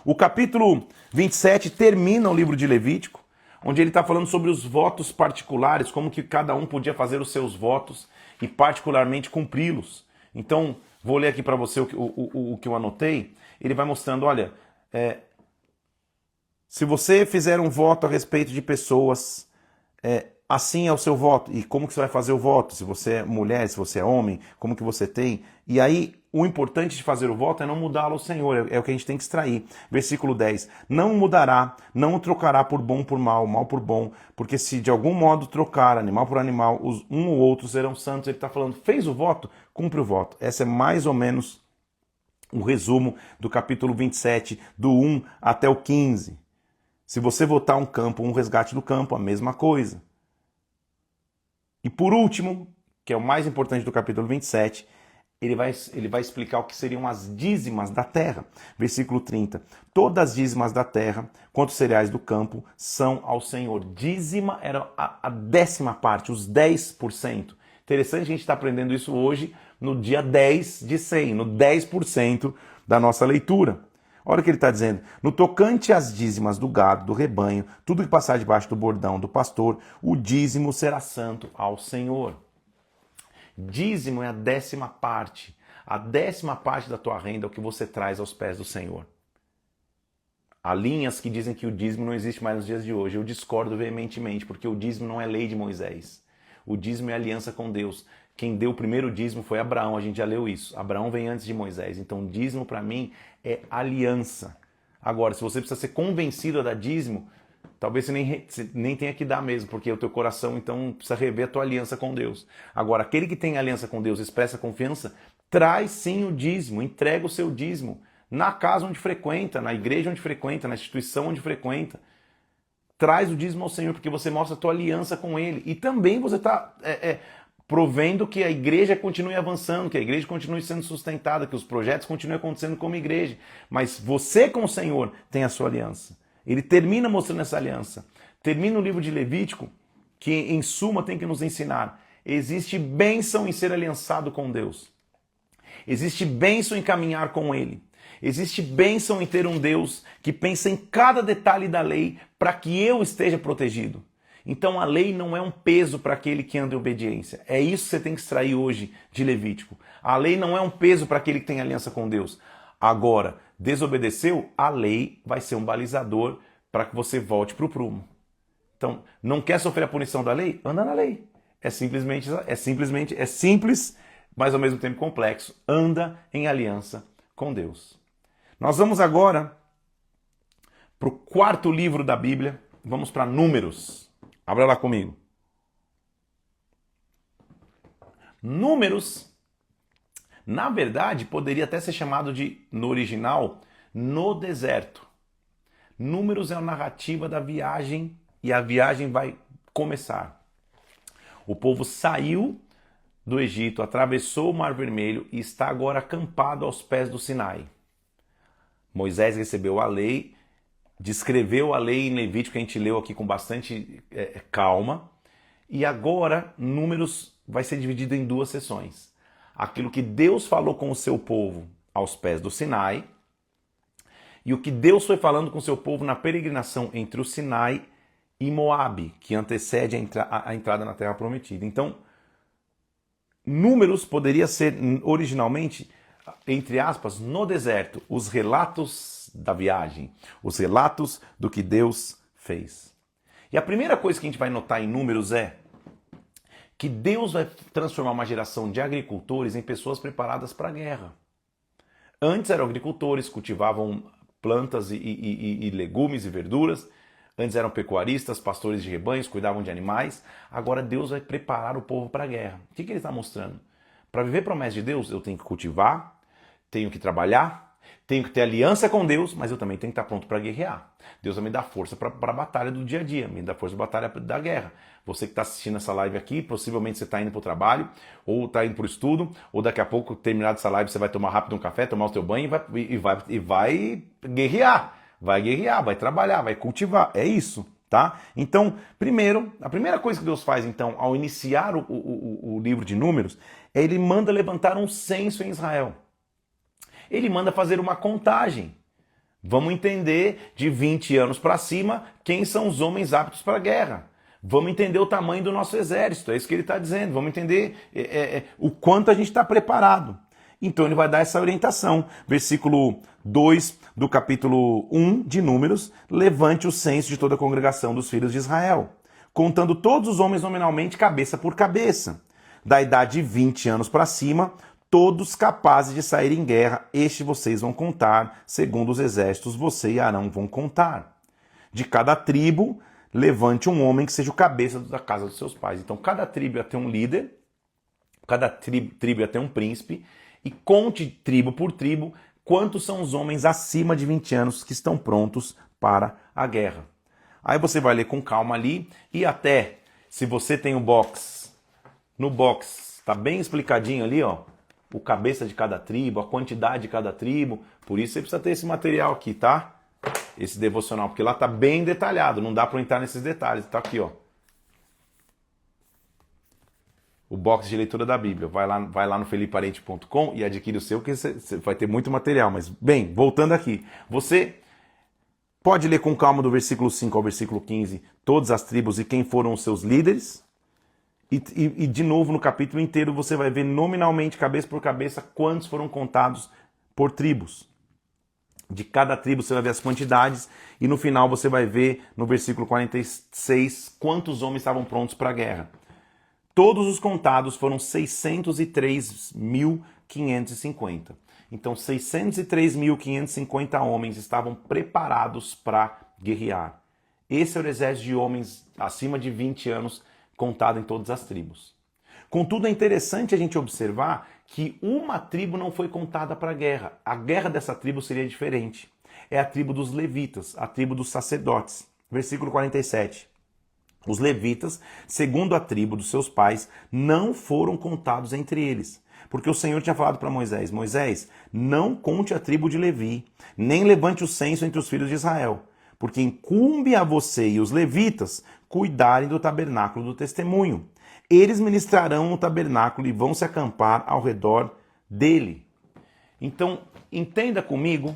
[SPEAKER 1] O capítulo 27 termina o livro de Levítico, onde ele está falando sobre os votos particulares, como que cada um podia fazer os seus votos e particularmente cumpri-los. Então, vou ler aqui para você o que eu anotei. Ele vai mostrando, olha, se você fizer um voto a respeito de pessoas, assim é o seu voto. E como que você vai fazer o voto? Se você é mulher, se você é homem, como que você tem? E aí, o importante de fazer o voto é não mudá-lo ao Senhor, é o que a gente tem que extrair. Versículo 10. Não mudará, não o trocará por bom por mal, mal por bom, porque se de algum modo trocar animal por animal, um ou outro serão santos. Ele está falando, fez o voto? Cumpre o voto. Essa é mais ou menos o resumo do capítulo 27, do 1 até o 15. Se você votar um campo, um resgate do campo, a mesma coisa. E por último, que é o mais importante do capítulo 27, ele vai explicar o que seriam as dízimas da terra. Versículo 30. Todas as dízimas da terra, quanto os cereais do campo, são ao Senhor. Dízima era a 10ª parte, os 10%. Interessante a gente estar aprendendo isso hoje, no dia 10 de 100, no 10% da nossa leitura. Olha o que ele está dizendo. No tocante às dízimas do gado, do rebanho, tudo que passar debaixo do bordão do pastor, o dízimo será santo ao Senhor. Dízimo é a 10ª parte. A 10ª parte da tua renda é o que você traz aos pés do Senhor. Há linhas que dizem que o dízimo não existe mais nos dias de hoje. Eu discordo veementemente, porque o dízimo não é lei de Moisés. O dízimo é aliança com Deus. Quem deu o primeiro dízimo foi Abraão, a gente já leu isso. Abraão vem antes de Moisés. Então, dízimo para mim é aliança. Agora, se você precisa ser convencido a dar dízimo, talvez você nem tenha que dar mesmo, porque o teu coração, então, precisa rever a tua aliança com Deus. Agora, aquele que tem aliança com Deus, expressa confiança, traz sim o dízimo, entrega o seu dízimo na casa onde frequenta, na igreja onde frequenta, na instituição onde frequenta. Traz o dízimo ao Senhor, porque você mostra a tua aliança com Ele. E também você está provendo que a igreja continue avançando, que a igreja continue sendo sustentada, que os projetos continuem acontecendo como igreja. Mas você com o Senhor tem a sua aliança. Ele termina mostrando essa aliança. Termina o livro de Levítico, que em suma tem que nos ensinar. Existe bênção em ser aliançado com Deus. Existe bênção em caminhar com Ele. Existe bênção em ter um Deus que pensa em cada detalhe da lei para que eu esteja protegido. Então a lei não é um peso para aquele que anda em obediência. É isso que você tem que extrair hoje de Levítico. A lei não é um peso para aquele que tem aliança com Deus. Agora, desobedeceu, a lei vai ser um balizador para que você volte para o prumo. Então, não quer sofrer a punição da lei? Anda na lei. É simples, mas ao mesmo tempo complexo. Anda em aliança com Deus. Nós vamos agora para o quarto livro da Bíblia. Vamos para Números. Abra lá comigo. Números, na verdade, poderia até ser chamado de, no original, no deserto. Números é a narrativa da viagem e a viagem vai começar. O povo saiu do Egito, atravessou o Mar Vermelho e está agora acampado aos pés do Sinai. Moisés recebeu a lei, descreveu a lei em Levítico, que a gente leu aqui com bastante calma, e agora Números vai ser dividido em duas sessões. Aquilo que Deus falou com o seu povo aos pés do Sinai e o que Deus foi falando com o seu povo na peregrinação entre o Sinai e Moabe, que antecede a entrada na Terra Prometida. Então, Números poderia ser originalmente, entre aspas, no deserto, os relatos da viagem, os relatos do que Deus fez. E a primeira coisa que a gente vai notar em Números é que Deus vai transformar uma geração de agricultores em pessoas preparadas para a guerra. Antes eram agricultores, cultivavam plantas e legumes e verduras. Antes eram pecuaristas, pastores de rebanhos, cuidavam de animais. Agora Deus vai preparar o povo para a guerra. O que ele está mostrando? Para viver a promessa de Deus, eu tenho que cultivar, tenho que trabalhar, tenho que ter aliança com Deus, mas eu também tenho que estar pronto para guerrear. Deus vai me dar força para a batalha do dia a dia, me dá força para a batalha da guerra. Você que está assistindo essa live aqui, possivelmente você está indo para o trabalho, ou está indo para o estudo, ou daqui a pouco, terminado essa live, você vai tomar rápido um café, tomar o seu banho e vai guerrear. Vai guerrear, vai trabalhar, vai cultivar. É isso, tá? Então, a primeira coisa que Deus faz, então, ao iniciar o livro de Números, é Ele manda levantar um censo em Israel. Ele manda fazer uma contagem. Vamos entender de 20 anos para cima quem são os homens aptos para a guerra. Vamos entender o tamanho do nosso exército, é isso que ele está dizendo. Vamos entender o quanto a gente está preparado. Então ele vai dar essa orientação. Versículo 2 do capítulo 1 de Números: levante o censo de toda a congregação dos filhos de Israel, contando todos os homens nominalmente, cabeça por cabeça, da idade de 20 anos para cima, todos capazes de sair em guerra. Este vocês vão contar, segundo os exércitos, você e Arão vão contar. De cada tribo, levante um homem que seja o cabeça da casa dos seus pais. Então cada tribo ia ter um líder, cada tribo ia ter um príncipe, e conte tribo por tribo quantos são os homens acima de 20 anos que estão prontos para a guerra. Aí você vai ler com calma ali, e até, se você tem o box, no box está bem explicadinho ali, ó, o cabeça de cada tribo, a quantidade de cada tribo. Por isso você precisa ter esse material aqui, tá? Esse devocional, porque lá tá bem detalhado, não dá para entrar nesses detalhes. Tá aqui, ó. O box de leitura da Bíblia. Vai lá no feliparente.com e adquire o seu, que você vai ter muito material. Mas, bem, voltando aqui. Você pode ler com calma do versículo 5 ao versículo 15 todas as tribos e quem foram os seus líderes. E de novo, no capítulo inteiro, você vai ver nominalmente, cabeça por cabeça, quantos foram contados por tribos. De cada tribo você vai ver as quantidades. E no final você vai ver, no versículo 46, quantos homens estavam prontos para a guerra. Todos os contados foram 603.550. Então, 603.550 homens estavam preparados para guerrear. Esse era o exército de homens acima de 20 anos, contado em todas as tribos. Contudo, é interessante a gente observar que uma tribo não foi contada para a guerra. A guerra dessa tribo seria diferente. É a tribo dos levitas, a tribo dos sacerdotes. Versículo 47. Os levitas, segundo a tribo dos seus pais, não foram contados entre eles. Porque o Senhor tinha falado para Moisés, Moisés, não conte a tribo de Levi, nem levante o censo entre os filhos de Israel, porque incumbe a você e os levitas cuidarem do tabernáculo do testemunho. Eles ministrarão no tabernáculo e vão se acampar ao redor dele. Então, entenda comigo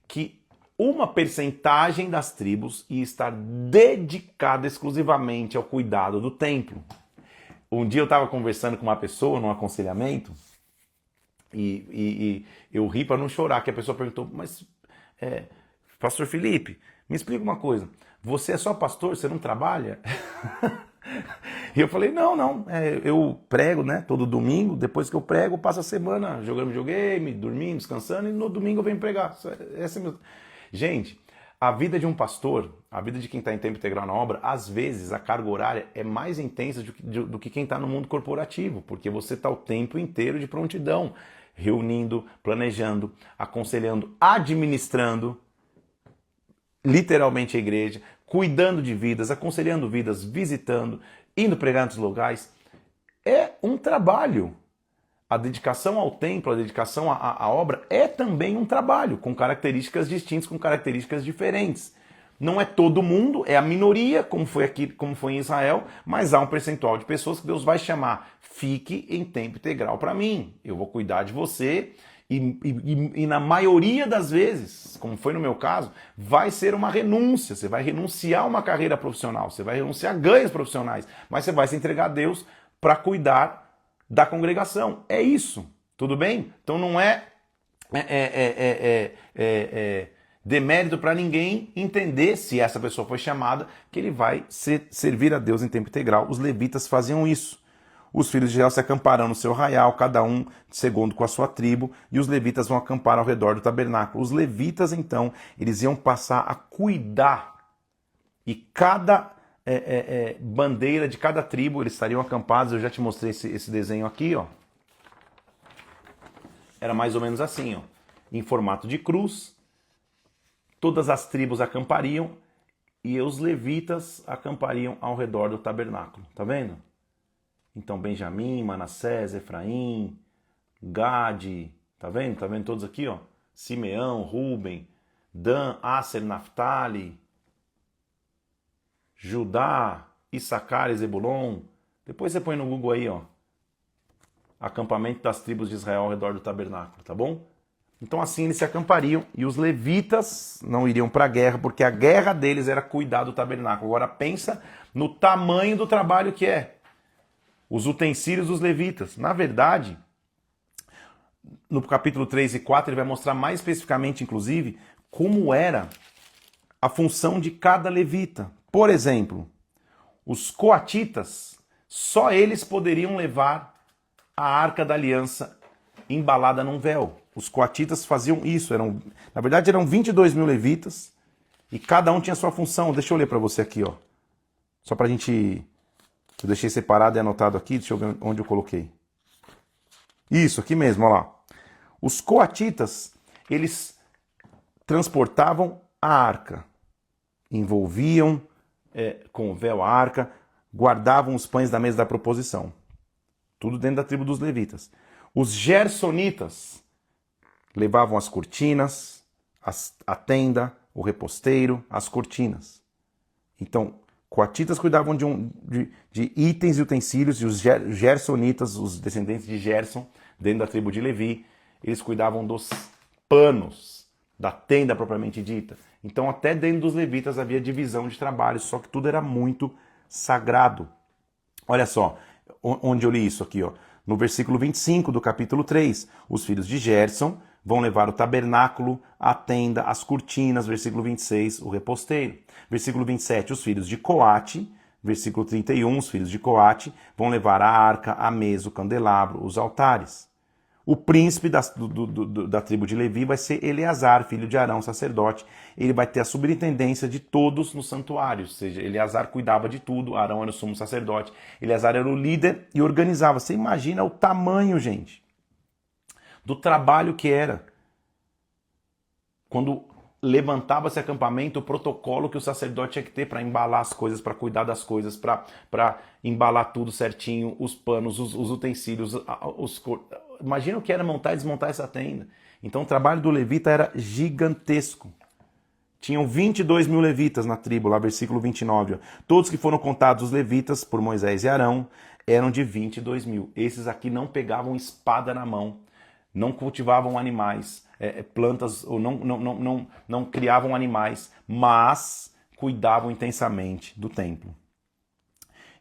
[SPEAKER 1] que uma percentagem das tribos ia estar dedicada exclusivamente ao cuidado do templo. Um dia eu estava conversando com uma pessoa num aconselhamento e eu ri para não chorar, que a pessoa perguntou, mas pastor Felipe, me explica uma coisa, você é só pastor, você não trabalha? E eu falei, não, eu prego, né, todo domingo, depois que eu prego, eu passo a semana jogando videogame, dormindo, descansando, e no domingo eu venho pregar. Essa é minha... Gente, a vida de um pastor, a vida de quem está em tempo integral na obra, às vezes a carga horária é mais intensa do que quem está no mundo corporativo, porque você está o tempo inteiro de prontidão, reunindo, planejando, aconselhando, administrando, literalmente a igreja, cuidando de vidas, aconselhando vidas, visitando, indo pregar em outros lugares. É um trabalho. A dedicação ao templo, a dedicação à obra é também um trabalho, com características distintas, com características diferentes. Não é todo mundo, é a minoria, como foi aqui, como foi em Israel, mas há um percentual de pessoas que Deus vai chamar. Fique em tempo integral para mim. Eu vou cuidar de você. E na maioria das vezes, como foi no meu caso, vai ser uma renúncia. Você vai renunciar a uma carreira profissional, você vai renunciar a ganhos profissionais, mas você vai se entregar a Deus para cuidar da congregação. É isso, tudo bem? Então não é demérito para ninguém entender, se essa pessoa foi chamada, que ele vai servir a Deus em tempo integral. Os levitas faziam isso. Os filhos de Israel se acamparão no seu arraial, cada um segundo com a sua tribo, e os levitas vão acampar ao redor do tabernáculo. Os levitas, então, eles iam passar a cuidar, e cada bandeira de cada tribo, eles estariam acampados. Eu já te mostrei esse desenho aqui, ó. Era mais ou menos assim, ó, em formato de cruz. Todas as tribos acampariam, e os levitas acampariam ao redor do tabernáculo. Tá vendo? Então, Benjamim, Manassés, Efraim, Gade, tá vendo? Tá vendo todos aqui, ó? Simeão, Ruben, Dan, Aser, Naftali, Judá, Issacar e Zebulon. Depois você põe no Google aí, ó. Acampamento das tribos de Israel ao redor do tabernáculo, tá bom? Então assim eles se acampariam e os levitas não iriam para a guerra, porque a guerra deles era cuidar do tabernáculo. Agora pensa no tamanho do trabalho que é. Os utensílios dos levitas. Na verdade, no capítulo 3 e 4, ele vai mostrar mais especificamente, inclusive, como era a função de cada levita. Por exemplo, os coatitas, só eles poderiam levar a Arca da Aliança embalada num véu. Os coatitas faziam isso. Na verdade, eram 22 mil levitas e cada um tinha sua função. Deixa eu ler para você aqui, ó. Só para a gente... Eu deixei separado e anotado aqui, deixa eu ver onde eu coloquei. Isso, aqui mesmo, olha lá. Os coatitas, eles transportavam a arca, envolviam com o véu a arca, guardavam os pães da mesa da proposição. Tudo dentro da tribo dos levitas. Os gersonitas levavam as cortinas, a tenda, o reposteiro, as cortinas. Então, coatitas cuidavam de itens e utensílios, e os gersonitas, os descendentes de Gerson, dentro da tribo de Levi, eles cuidavam dos panos, da tenda propriamente dita. Então até dentro dos levitas havia divisão de trabalho, só que tudo era muito sagrado. Olha só, onde eu li isso aqui, ó. No versículo 25 do capítulo 3, os filhos de Gerson vão levar o tabernáculo, a tenda, as cortinas, versículo 26, o reposteiro. Versículo 27, os filhos de Coate Versículo 31, os filhos de Coate vão levar a arca, a mesa, o candelabro, os altares. O príncipe da tribo de Levi vai ser Eleazar, filho de Arão, sacerdote. Ele vai ter a superintendência de todos no santuário, ou seja, Eleazar cuidava de tudo, Arão era o sumo sacerdote. Eleazar era o líder e organizava. Você imagina o tamanho, gente, do trabalho que era. Quando levantava esse acampamento, o protocolo que o sacerdote tinha que ter para embalar as coisas, para cuidar das coisas, para embalar tudo certinho, os panos, os utensílios, imagina o que era montar e desmontar essa tenda. Então o trabalho do levita era gigantesco. Tinham 22 mil levitas na tribo, lá versículo 29. Ó. Todos que foram contados os levitas por Moisés e Arão eram de 22 mil. Esses aqui não pegavam espada na mão, não cultivavam animais, plantas, ou não criavam animais, mas cuidavam intensamente do templo.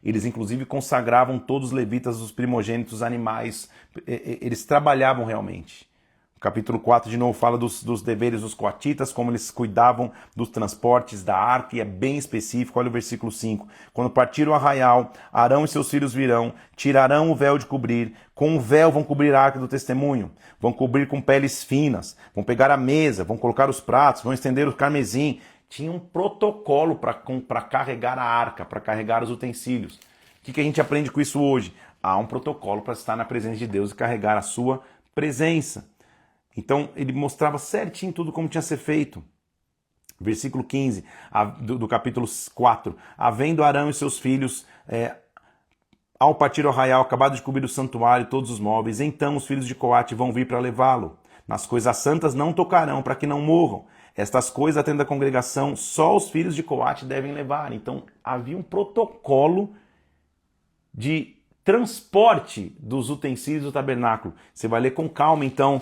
[SPEAKER 1] Eles inclusive consagravam todos os levitas, os primogênitos, animais, eles trabalhavam realmente. O capítulo 4 de novo fala dos deveres dos coatitas, como eles cuidavam dos transportes da arca, e é bem específico. Olha o versículo 5. Quando partir o arraial, Arão e seus filhos virão, tirarão o véu de cobrir, com o véu vão cobrir a arca do testemunho, vão cobrir com peles finas, vão pegar a mesa, vão colocar os pratos, vão estender o carmesim. Tinha um protocolo para carregar a arca, para carregar os utensílios. O que a gente aprende com isso hoje? Há um protocolo para estar na presença de Deus e carregar a sua presença. Então ele mostrava certinho tudo como tinha que ser feito. Versículo 15 do capítulo 4. Havendo Arão e seus filhos, ao partir o arraial, acabado de cobrir o santuário e todos os móveis, então os filhos de Coate vão vir para levá-lo. Nas coisas santas não tocarão, para que não morram. Estas coisas, atendendo da congregação, só os filhos de Coate devem levar. Então havia um protocolo de transporte dos utensílios do tabernáculo. Você vai ler com calma, então,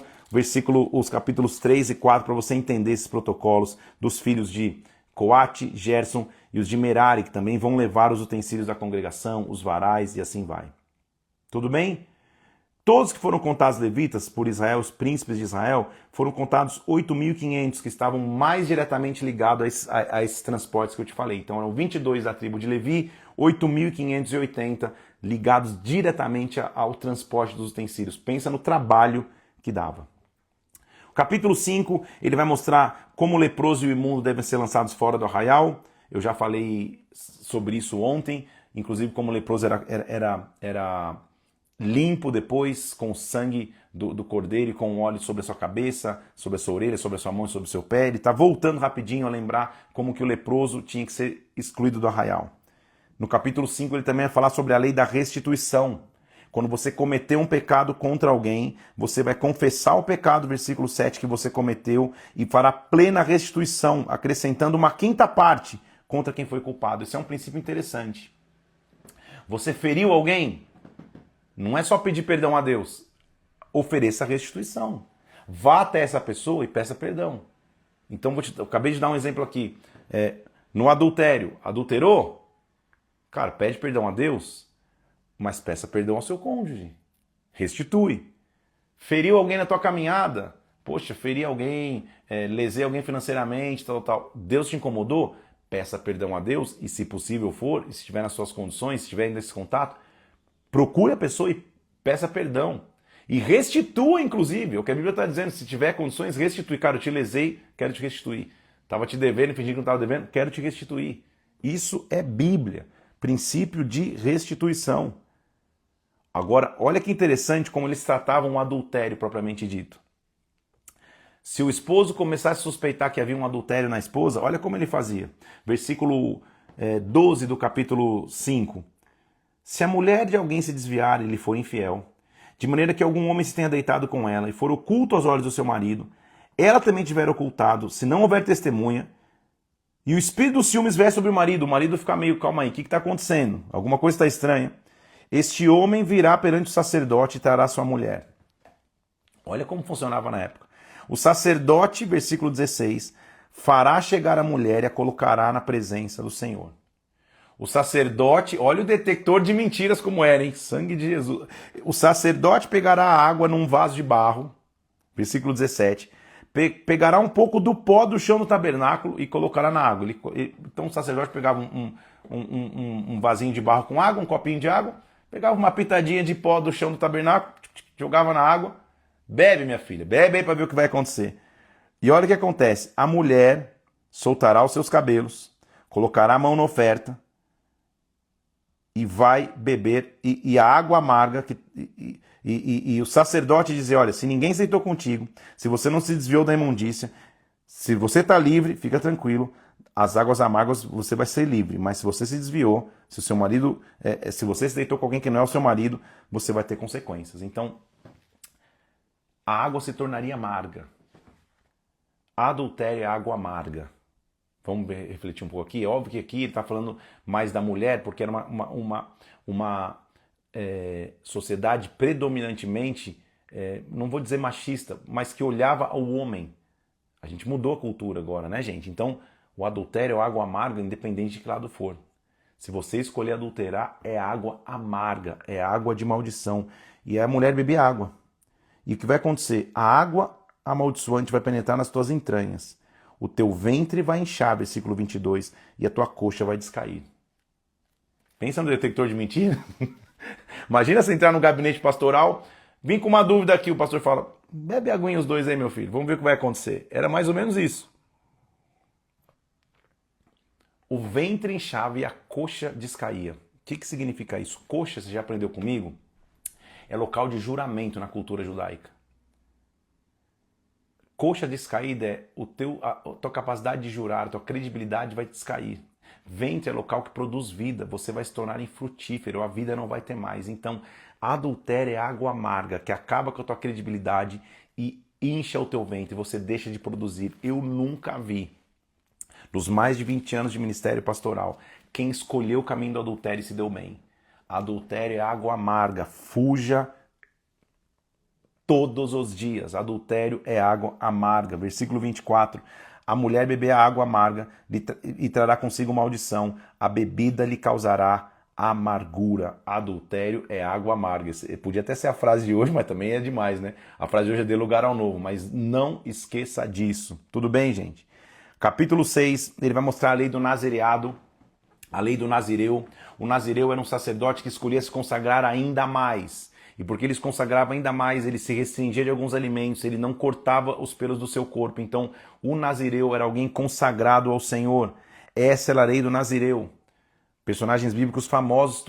[SPEAKER 1] os capítulos 3 e 4, para você entender esses protocolos dos filhos de Coate, Gerson e os de Merari, que também vão levar os utensílios da congregação, os varais e assim vai. Tudo bem? Todos que foram contados levitas por Israel, os príncipes de Israel, foram contados 8.500 que estavam mais diretamente ligados a esses transportes que eu te falei. Então eram 22 da tribo de Levi, 8.580 ligados diretamente ao transporte dos utensílios. Pensa no trabalho que dava. O capítulo 5, ele vai mostrar como o leproso e o imundo devem ser lançados fora do arraial. Eu já falei sobre isso ontem, inclusive como o leproso era limpo depois com o sangue do cordeiro e com o óleo sobre a sua cabeça, sobre a sua orelha, sobre a sua mão e sobre o seu pé. Ele está voltando rapidinho a lembrar como que o leproso tinha que ser excluído do arraial. No capítulo 5 ele também vai falar sobre a lei da restituição. Quando você cometeu um pecado contra alguém, você vai confessar o pecado, versículo 7, que você cometeu e fará plena restituição, acrescentando uma quinta parte contra quem foi culpado. Esse é um princípio interessante. Você feriu alguém? Não é só pedir perdão a Deus. Ofereça restituição. Vá até essa pessoa e peça perdão. Então, eu acabei de dar um exemplo aqui. No adultério, adulterou? Cara, pede perdão a Deus, mas peça perdão ao seu cônjuge. Restitui. Feriu alguém na tua caminhada? Poxa, feri alguém, lesei alguém financeiramente, tal. Deus te incomodou? Peça perdão a Deus e, se possível for, e se estiver nas suas condições, se estiver nesse contato, procure a pessoa e peça perdão. E restitua, inclusive. O que a Bíblia está dizendo, se tiver condições, restitui. Cara, eu te lesei, quero te restituir. Estava te devendo, fingi que não estava devendo, quero te restituir. Isso é Bíblia. Princípio de restituição. Agora, olha que interessante como eles tratavam o adultério propriamente dito. Se o esposo começasse a suspeitar que havia um adultério na esposa, olha como ele fazia. Versículo 12 do capítulo 5. Se a mulher de alguém se desviar e lhe for infiel, de maneira que algum homem se tenha deitado com ela e for oculto aos olhos do seu marido, ela também tiver ocultado, se não houver testemunha, e o espírito dos ciúmes vier sobre o marido fica meio, calma aí, o que está acontecendo? Alguma coisa está estranha. Este homem virá perante o sacerdote e trará sua mulher. Olha como funcionava na época. O sacerdote, versículo 16, fará chegar a mulher e a colocará na presença do Senhor. O sacerdote, olha o detector de mentiras como era, hein? Sangue de Jesus. O sacerdote pegará a água num vaso de barro, versículo 17, pegará um pouco do pó do chão do tabernáculo e colocará na água. Então o sacerdote pegava um vasinho de barro com água, um copinho de água, pegava uma pitadinha de pó do chão do tabernáculo, jogava na água, bebe, minha filha, bebe aí para ver o que vai acontecer. E olha o que acontece, a mulher soltará os seus cabelos, colocará a mão na oferta e vai beber, e a água amarga, e o sacerdote dizer, olha, se ninguém aceitou contigo, se você não se desviou da imundícia, se você está livre, fica tranquilo, as águas amargas você vai ser livre, mas se você se desviou, se o seu marido, se você se deitou com alguém que não é o seu marido, você vai ter consequências. Então, a água se tornaria amarga. Adultério é água amarga. Vamos refletir um pouco aqui. É óbvio que aqui ele está falando mais da mulher, porque era uma sociedade predominantemente, não vou dizer machista, mas que olhava ao homem. A gente mudou a cultura agora, né, gente? Então, o adultério é água amarga, independente de que lado for. Se você escolher adulterar, é água amarga, é água de maldição. E a mulher bebe água. E o que vai acontecer? A água amaldiçoante vai penetrar nas tuas entranhas. O teu ventre vai inchar, versículo 22, e a tua coxa vai descair. Pensa no detector de mentira? Imagina você entrar no gabinete pastoral, vim com uma dúvida aqui, o pastor fala, bebe aguinha os dois aí, meu filho, vamos ver o que vai acontecer. Era mais ou menos isso. O ventre inchava e a coxa descaía. O que significa isso? Coxa, você já aprendeu comigo? É local de juramento na cultura judaica. Coxa descaída é a tua capacidade de jurar, a tua credibilidade vai descair. Ventre é local que produz vida, você vai se tornar infrutífero, a vida não vai ter mais. Então, adultério é água amarga, que acaba com a tua credibilidade e incha o teu ventre, você deixa de produzir. Eu nunca vi, nos mais de 20 anos de ministério pastoral, quem escolheu o caminho do adultério e se deu bem. Adultério é água amarga, fuja todos os dias. Adultério é água amarga. Versículo 24. A mulher beberá água amarga e trará consigo maldição. A bebida lhe causará amargura. Adultério é água amarga. Podia até ser a frase de hoje, mas também é demais, né? A frase de hoje é dê lugar ao novo, mas não esqueça disso. Tudo bem, gente? Capítulo 6, ele vai mostrar a lei do nazireado, a lei do nazireu. O nazireu era um sacerdote que escolhia se consagrar ainda mais. E porque ele se consagrava ainda mais, ele se restringia de alguns alimentos, ele não cortava os pelos do seu corpo. Então, o nazireu era alguém consagrado ao Senhor. Essa era a lei do nazireu. Personagens bíblicos famosos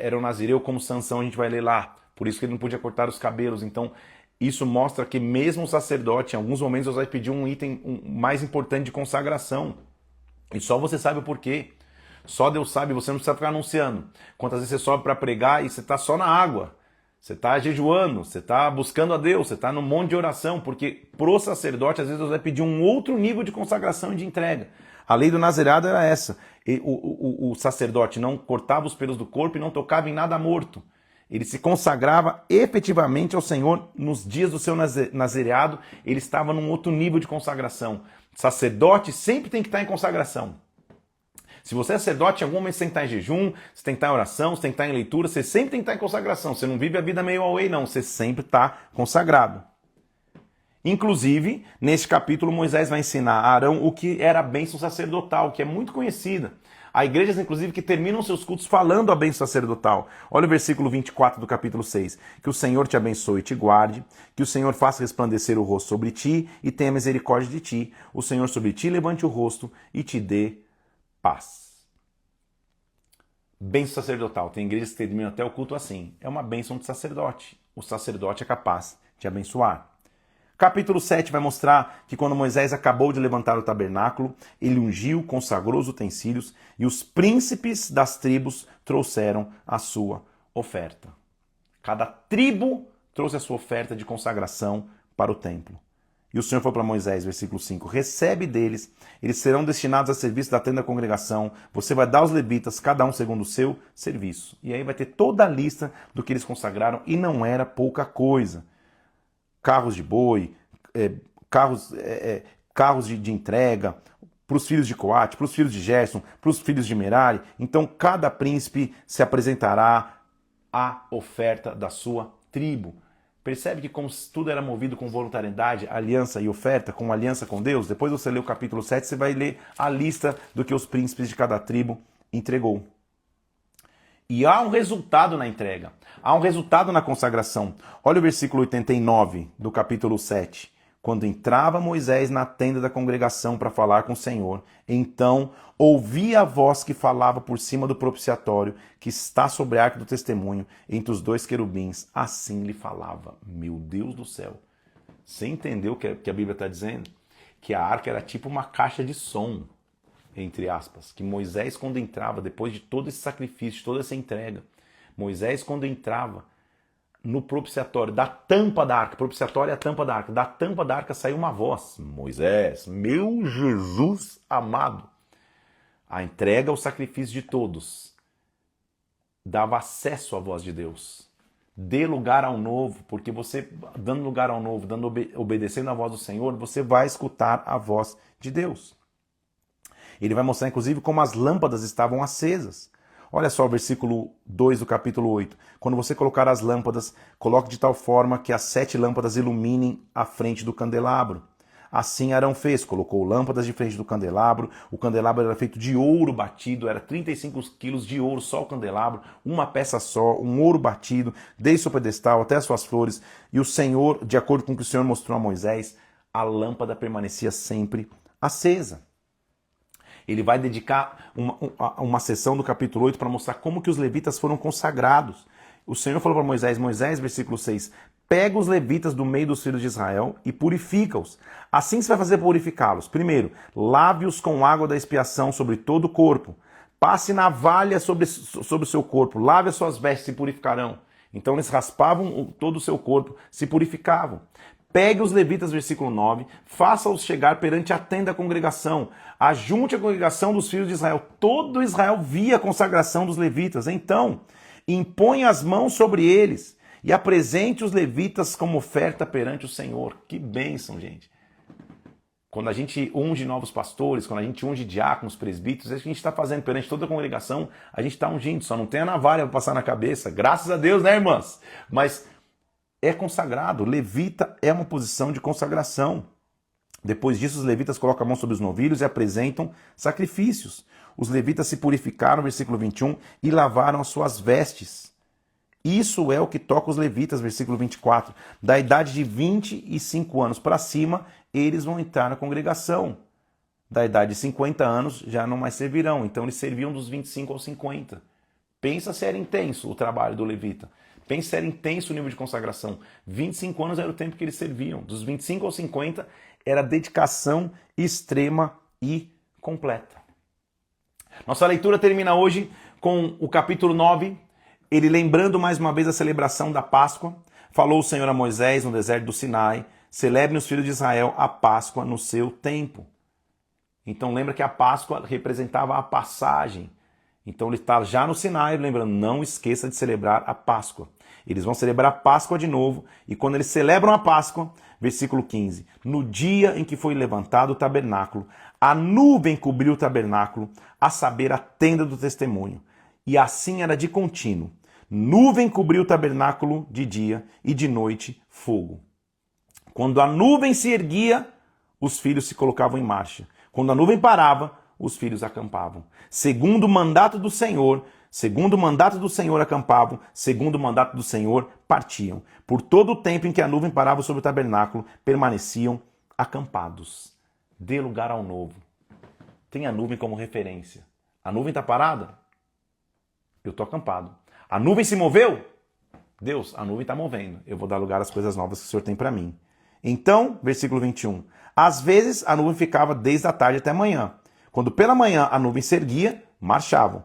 [SPEAKER 1] eram nazireu, como Sansão, a gente vai ler lá. Por isso que ele não podia cortar os cabelos. Então, isso mostra que mesmo o sacerdote, em alguns momentos, Deus vai pedir um item mais importante de consagração. E só você sabe o porquê. Só Deus sabe, você não precisa ficar anunciando. Quantas vezes você sobe para pregar e você está só na água. Você está jejuando, você está buscando a Deus, você está num monte de oração, porque pro sacerdote, às vezes, Deus vai pedir um outro nível de consagração e de entrega. A lei do nazireado era essa. O sacerdote não cortava os pelos do corpo e não tocava em nada morto. Ele se consagrava efetivamente ao Senhor nos dias do seu nazireado, ele estava num outro nível de consagração. Sacerdote sempre tem que estar em consagração. Se você é sacerdote, em algum momento você tem que estar em jejum, você tem que estar em oração, você tem que estar em leitura, você sempre tem que estar em consagração. Você não vive a vida meio away, não. Você sempre está consagrado. Inclusive, neste capítulo, Moisés vai ensinar a Arão o que era a bênção sacerdotal, que é muito conhecida. Há igrejas, inclusive, que terminam seus cultos falando a bênção sacerdotal. Olha o versículo 24 do capítulo 6. Que o Senhor te abençoe e te guarde, que o Senhor faça resplandecer o rosto sobre ti e tenha misericórdia de ti. O Senhor sobre ti levante o rosto e te dê paz. Bênção sacerdotal. Tem igrejas que terminam até o culto assim. É uma bênção de sacerdote. O sacerdote é capaz de abençoar. Capítulo 7 vai mostrar que quando Moisés acabou de levantar o tabernáculo, ele ungiu, consagrou os utensílios e os príncipes das tribos trouxeram a sua oferta. Cada tribo trouxe a sua oferta de consagração para o templo. E o Senhor falou para Moisés, versículo 5, recebe deles, eles serão destinados a serviço da tenda da congregação, você vai dar aos levitas, cada um segundo o seu serviço. E aí vai ter toda a lista do que eles consagraram, e não era pouca coisa. Carros de boi, carros de entrega, para os filhos de Coate, para os filhos de Gerson, para os filhos de Merari. Então cada príncipe se apresentará à oferta da sua tribo. Percebe que como tudo era movido com voluntariedade, aliança e oferta, com aliança com Deus? Depois você lê o capítulo 7, você vai ler a lista do que os príncipes de cada tribo entregou. E há um resultado na entrega. Há um resultado na consagração. Olha o versículo 89 do capítulo 7. Quando entrava Moisés na tenda da congregação para falar com o Senhor, então ouvia a voz que falava por cima do propiciatório, que está sobre a arca do testemunho, entre os dois querubins. Assim lhe falava. Meu Deus do céu. Você entendeu o que a Bíblia está dizendo? Que a arca era tipo uma caixa de som, entre aspas. Que Moisés, quando entrava, depois de todo esse sacrifício, toda essa entrega, Moisés, quando entrava no propiciatório, da tampa da arca, propiciatório é a tampa da arca, da tampa da arca saiu uma voz. Moisés, meu Jesus amado. A entrega, o sacrifício de todos, dava acesso à voz de Deus. Dê lugar ao novo, porque você, dando lugar ao novo, obedecendo a voz do Senhor, você vai escutar a voz de Deus. Ele vai mostrar, inclusive, como as lâmpadas estavam acesas. Olha só o versículo 2 do capítulo 8. Quando você colocar as lâmpadas, coloque de tal forma que as 7 lâmpadas iluminem a frente do candelabro. Assim Arão fez, colocou lâmpadas de frente do candelabro. O candelabro era feito de ouro batido, era 35 quilos de ouro só o candelabro, uma peça só, um ouro batido, desde o pedestal até as suas flores. E o Senhor, de acordo com o que o Senhor mostrou a Moisés, a lâmpada permanecia sempre acesa. Ele vai dedicar uma sessão do capítulo 8 para mostrar como que os levitas foram consagrados. O Senhor falou para Moisés, versículo 6, pega os levitas do meio dos filhos de Israel e purifica-os. Assim você vai fazer purificá-los. Primeiro, lave-os com água da expiação sobre todo o corpo. Passe navalha sobre o seu corpo. Lave as suas vestes, se purificarão. Então eles raspavam todo o seu corpo, se purificavam. Pegue os levitas, versículo 9, faça-os chegar perante a tenda da congregação. Ajunte a congregação dos filhos de Israel. Todo Israel via a consagração dos levitas. Então, impõe as mãos sobre eles e apresente os levitas como oferta perante o Senhor. Que bênção, gente. Quando a gente unge novos pastores, quando a gente unge diáconos, presbíteros, é o que a gente está fazendo perante toda a congregação, a gente está ungindo, só não tem a navalha para passar na cabeça. Graças a Deus, né, irmãs? Mas é consagrado. Levita é uma posição de consagração. Depois disso, os levitas colocam a mão sobre os novilhos e apresentam sacrifícios. Os levitas se purificaram, versículo 21, e lavaram as suas vestes. Isso é o que toca os levitas, versículo 24. Da idade de 25 anos para cima, eles vão entrar na congregação. Da idade de 50 anos, já não mais servirão. Então, eles serviam dos 25 aos 50. Pensa se era intenso o trabalho do levita. Pensa se era intenso o nível de consagração. 25 anos era o tempo que eles serviam. Dos 25 aos 50 era dedicação extrema e completa. Nossa leitura termina hoje com o capítulo 9, ele lembrando mais uma vez a celebração da Páscoa. Falou o Senhor a Moisés no deserto do Sinai, celebrem os filhos de Israel a Páscoa no seu tempo. Então lembra que a Páscoa representava a passagem. Então ele está já no Sinai, lembrando, não esqueça de celebrar a Páscoa. Eles vão celebrar a Páscoa de novo, e quando eles celebram a Páscoa, versículo 15, no dia em que foi levantado o tabernáculo, a nuvem cobriu o tabernáculo, a saber, a tenda do testemunho. E assim era de contínuo. Nuvem cobriu o tabernáculo de dia e de noite fogo. Quando a nuvem se erguia, os filhos se colocavam em marcha. Quando a nuvem parava, os filhos acampavam. Segundo o mandato do Senhor acampavam, segundo o mandato do Senhor partiam. Por todo o tempo em que a nuvem parava sobre o tabernáculo, permaneciam acampados. Dê lugar ao novo. Tenha a nuvem como referência. A nuvem está parada? Eu estou acampado. A nuvem se moveu? Deus, a nuvem está movendo. Eu vou dar lugar às coisas novas que o Senhor tem para mim. Então, versículo 21. Às vezes a nuvem ficava desde a tarde até a manhã. Quando pela manhã a nuvem se erguia, marchavam.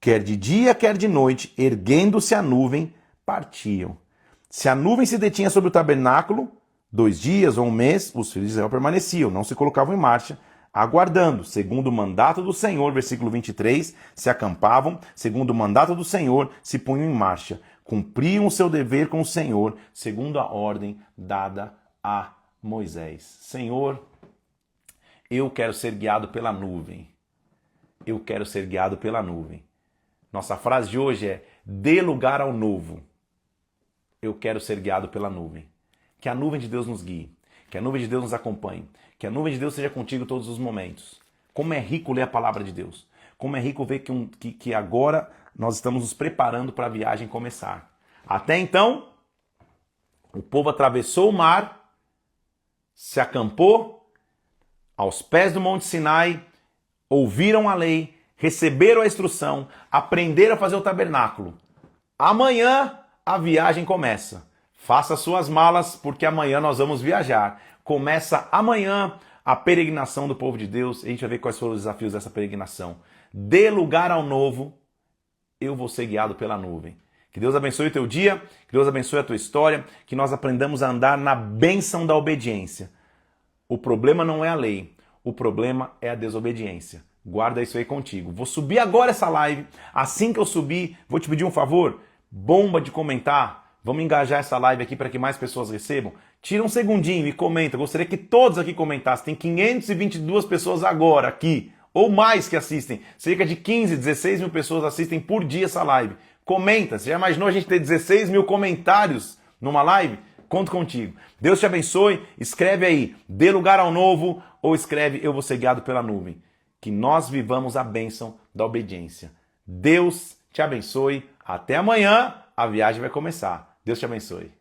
[SPEAKER 1] Quer de dia, quer de noite, erguendo-se a nuvem, partiam. Se a nuvem se detinha sobre o tabernáculo, 2 dias ou 1 mês, os filhos de Israel permaneciam, não se colocavam em marcha, aguardando, segundo o mandato do Senhor, versículo 23, se acampavam, segundo o mandato do Senhor, se punham em marcha, cumpriam o seu dever com o Senhor, segundo a ordem dada a Moisés. Senhor, eu quero ser guiado pela nuvem. Eu quero ser guiado pela nuvem. Nossa frase de hoje é: dê lugar ao novo. Eu quero ser guiado pela nuvem. Que a nuvem de Deus nos guie. Que a nuvem de Deus nos acompanhe. Que a nuvem de Deus seja contigo todos os momentos. Como é rico ler a palavra de Deus. como é rico ver que agora nós estamos nos preparando para a viagem começar. Até então, o povo atravessou o mar, se acampou aos pés do Monte Sinai, ouviram a lei, receberam a instrução, aprenderam a fazer o tabernáculo. Amanhã a viagem começa. Faça suas malas, porque amanhã nós vamos viajar. Começa amanhã a peregrinação do povo de Deus. A gente vai ver quais foram os desafios dessa peregrinação. Dê lugar ao novo, eu vou ser guiado pela nuvem. Que Deus abençoe o teu dia, que Deus abençoe a tua história, que nós aprendamos a andar na bênção da obediência. O problema não é a lei, o problema é a desobediência. Guarda isso aí contigo. Vou subir agora essa live. Assim que eu subir, vou te pedir um favor. Bomba de comentar. Vamos engajar essa live aqui para que mais pessoas recebam. Tira um segundinho e comenta. Gostaria que todos aqui comentassem. Tem 522 pessoas agora aqui, ou mais que assistem. Cerca de 15, 16 mil pessoas assistem por dia essa live. Comenta. Você já imaginou a gente ter 16 mil comentários numa live? Conto contigo. Deus te abençoe. Escreve aí, dê lugar ao novo, ou escreve, eu vou ser guiado pela nuvem. Que nós vivamos a bênção da obediência. Deus te abençoe. Até amanhã, a viagem vai começar. Deus te abençoe.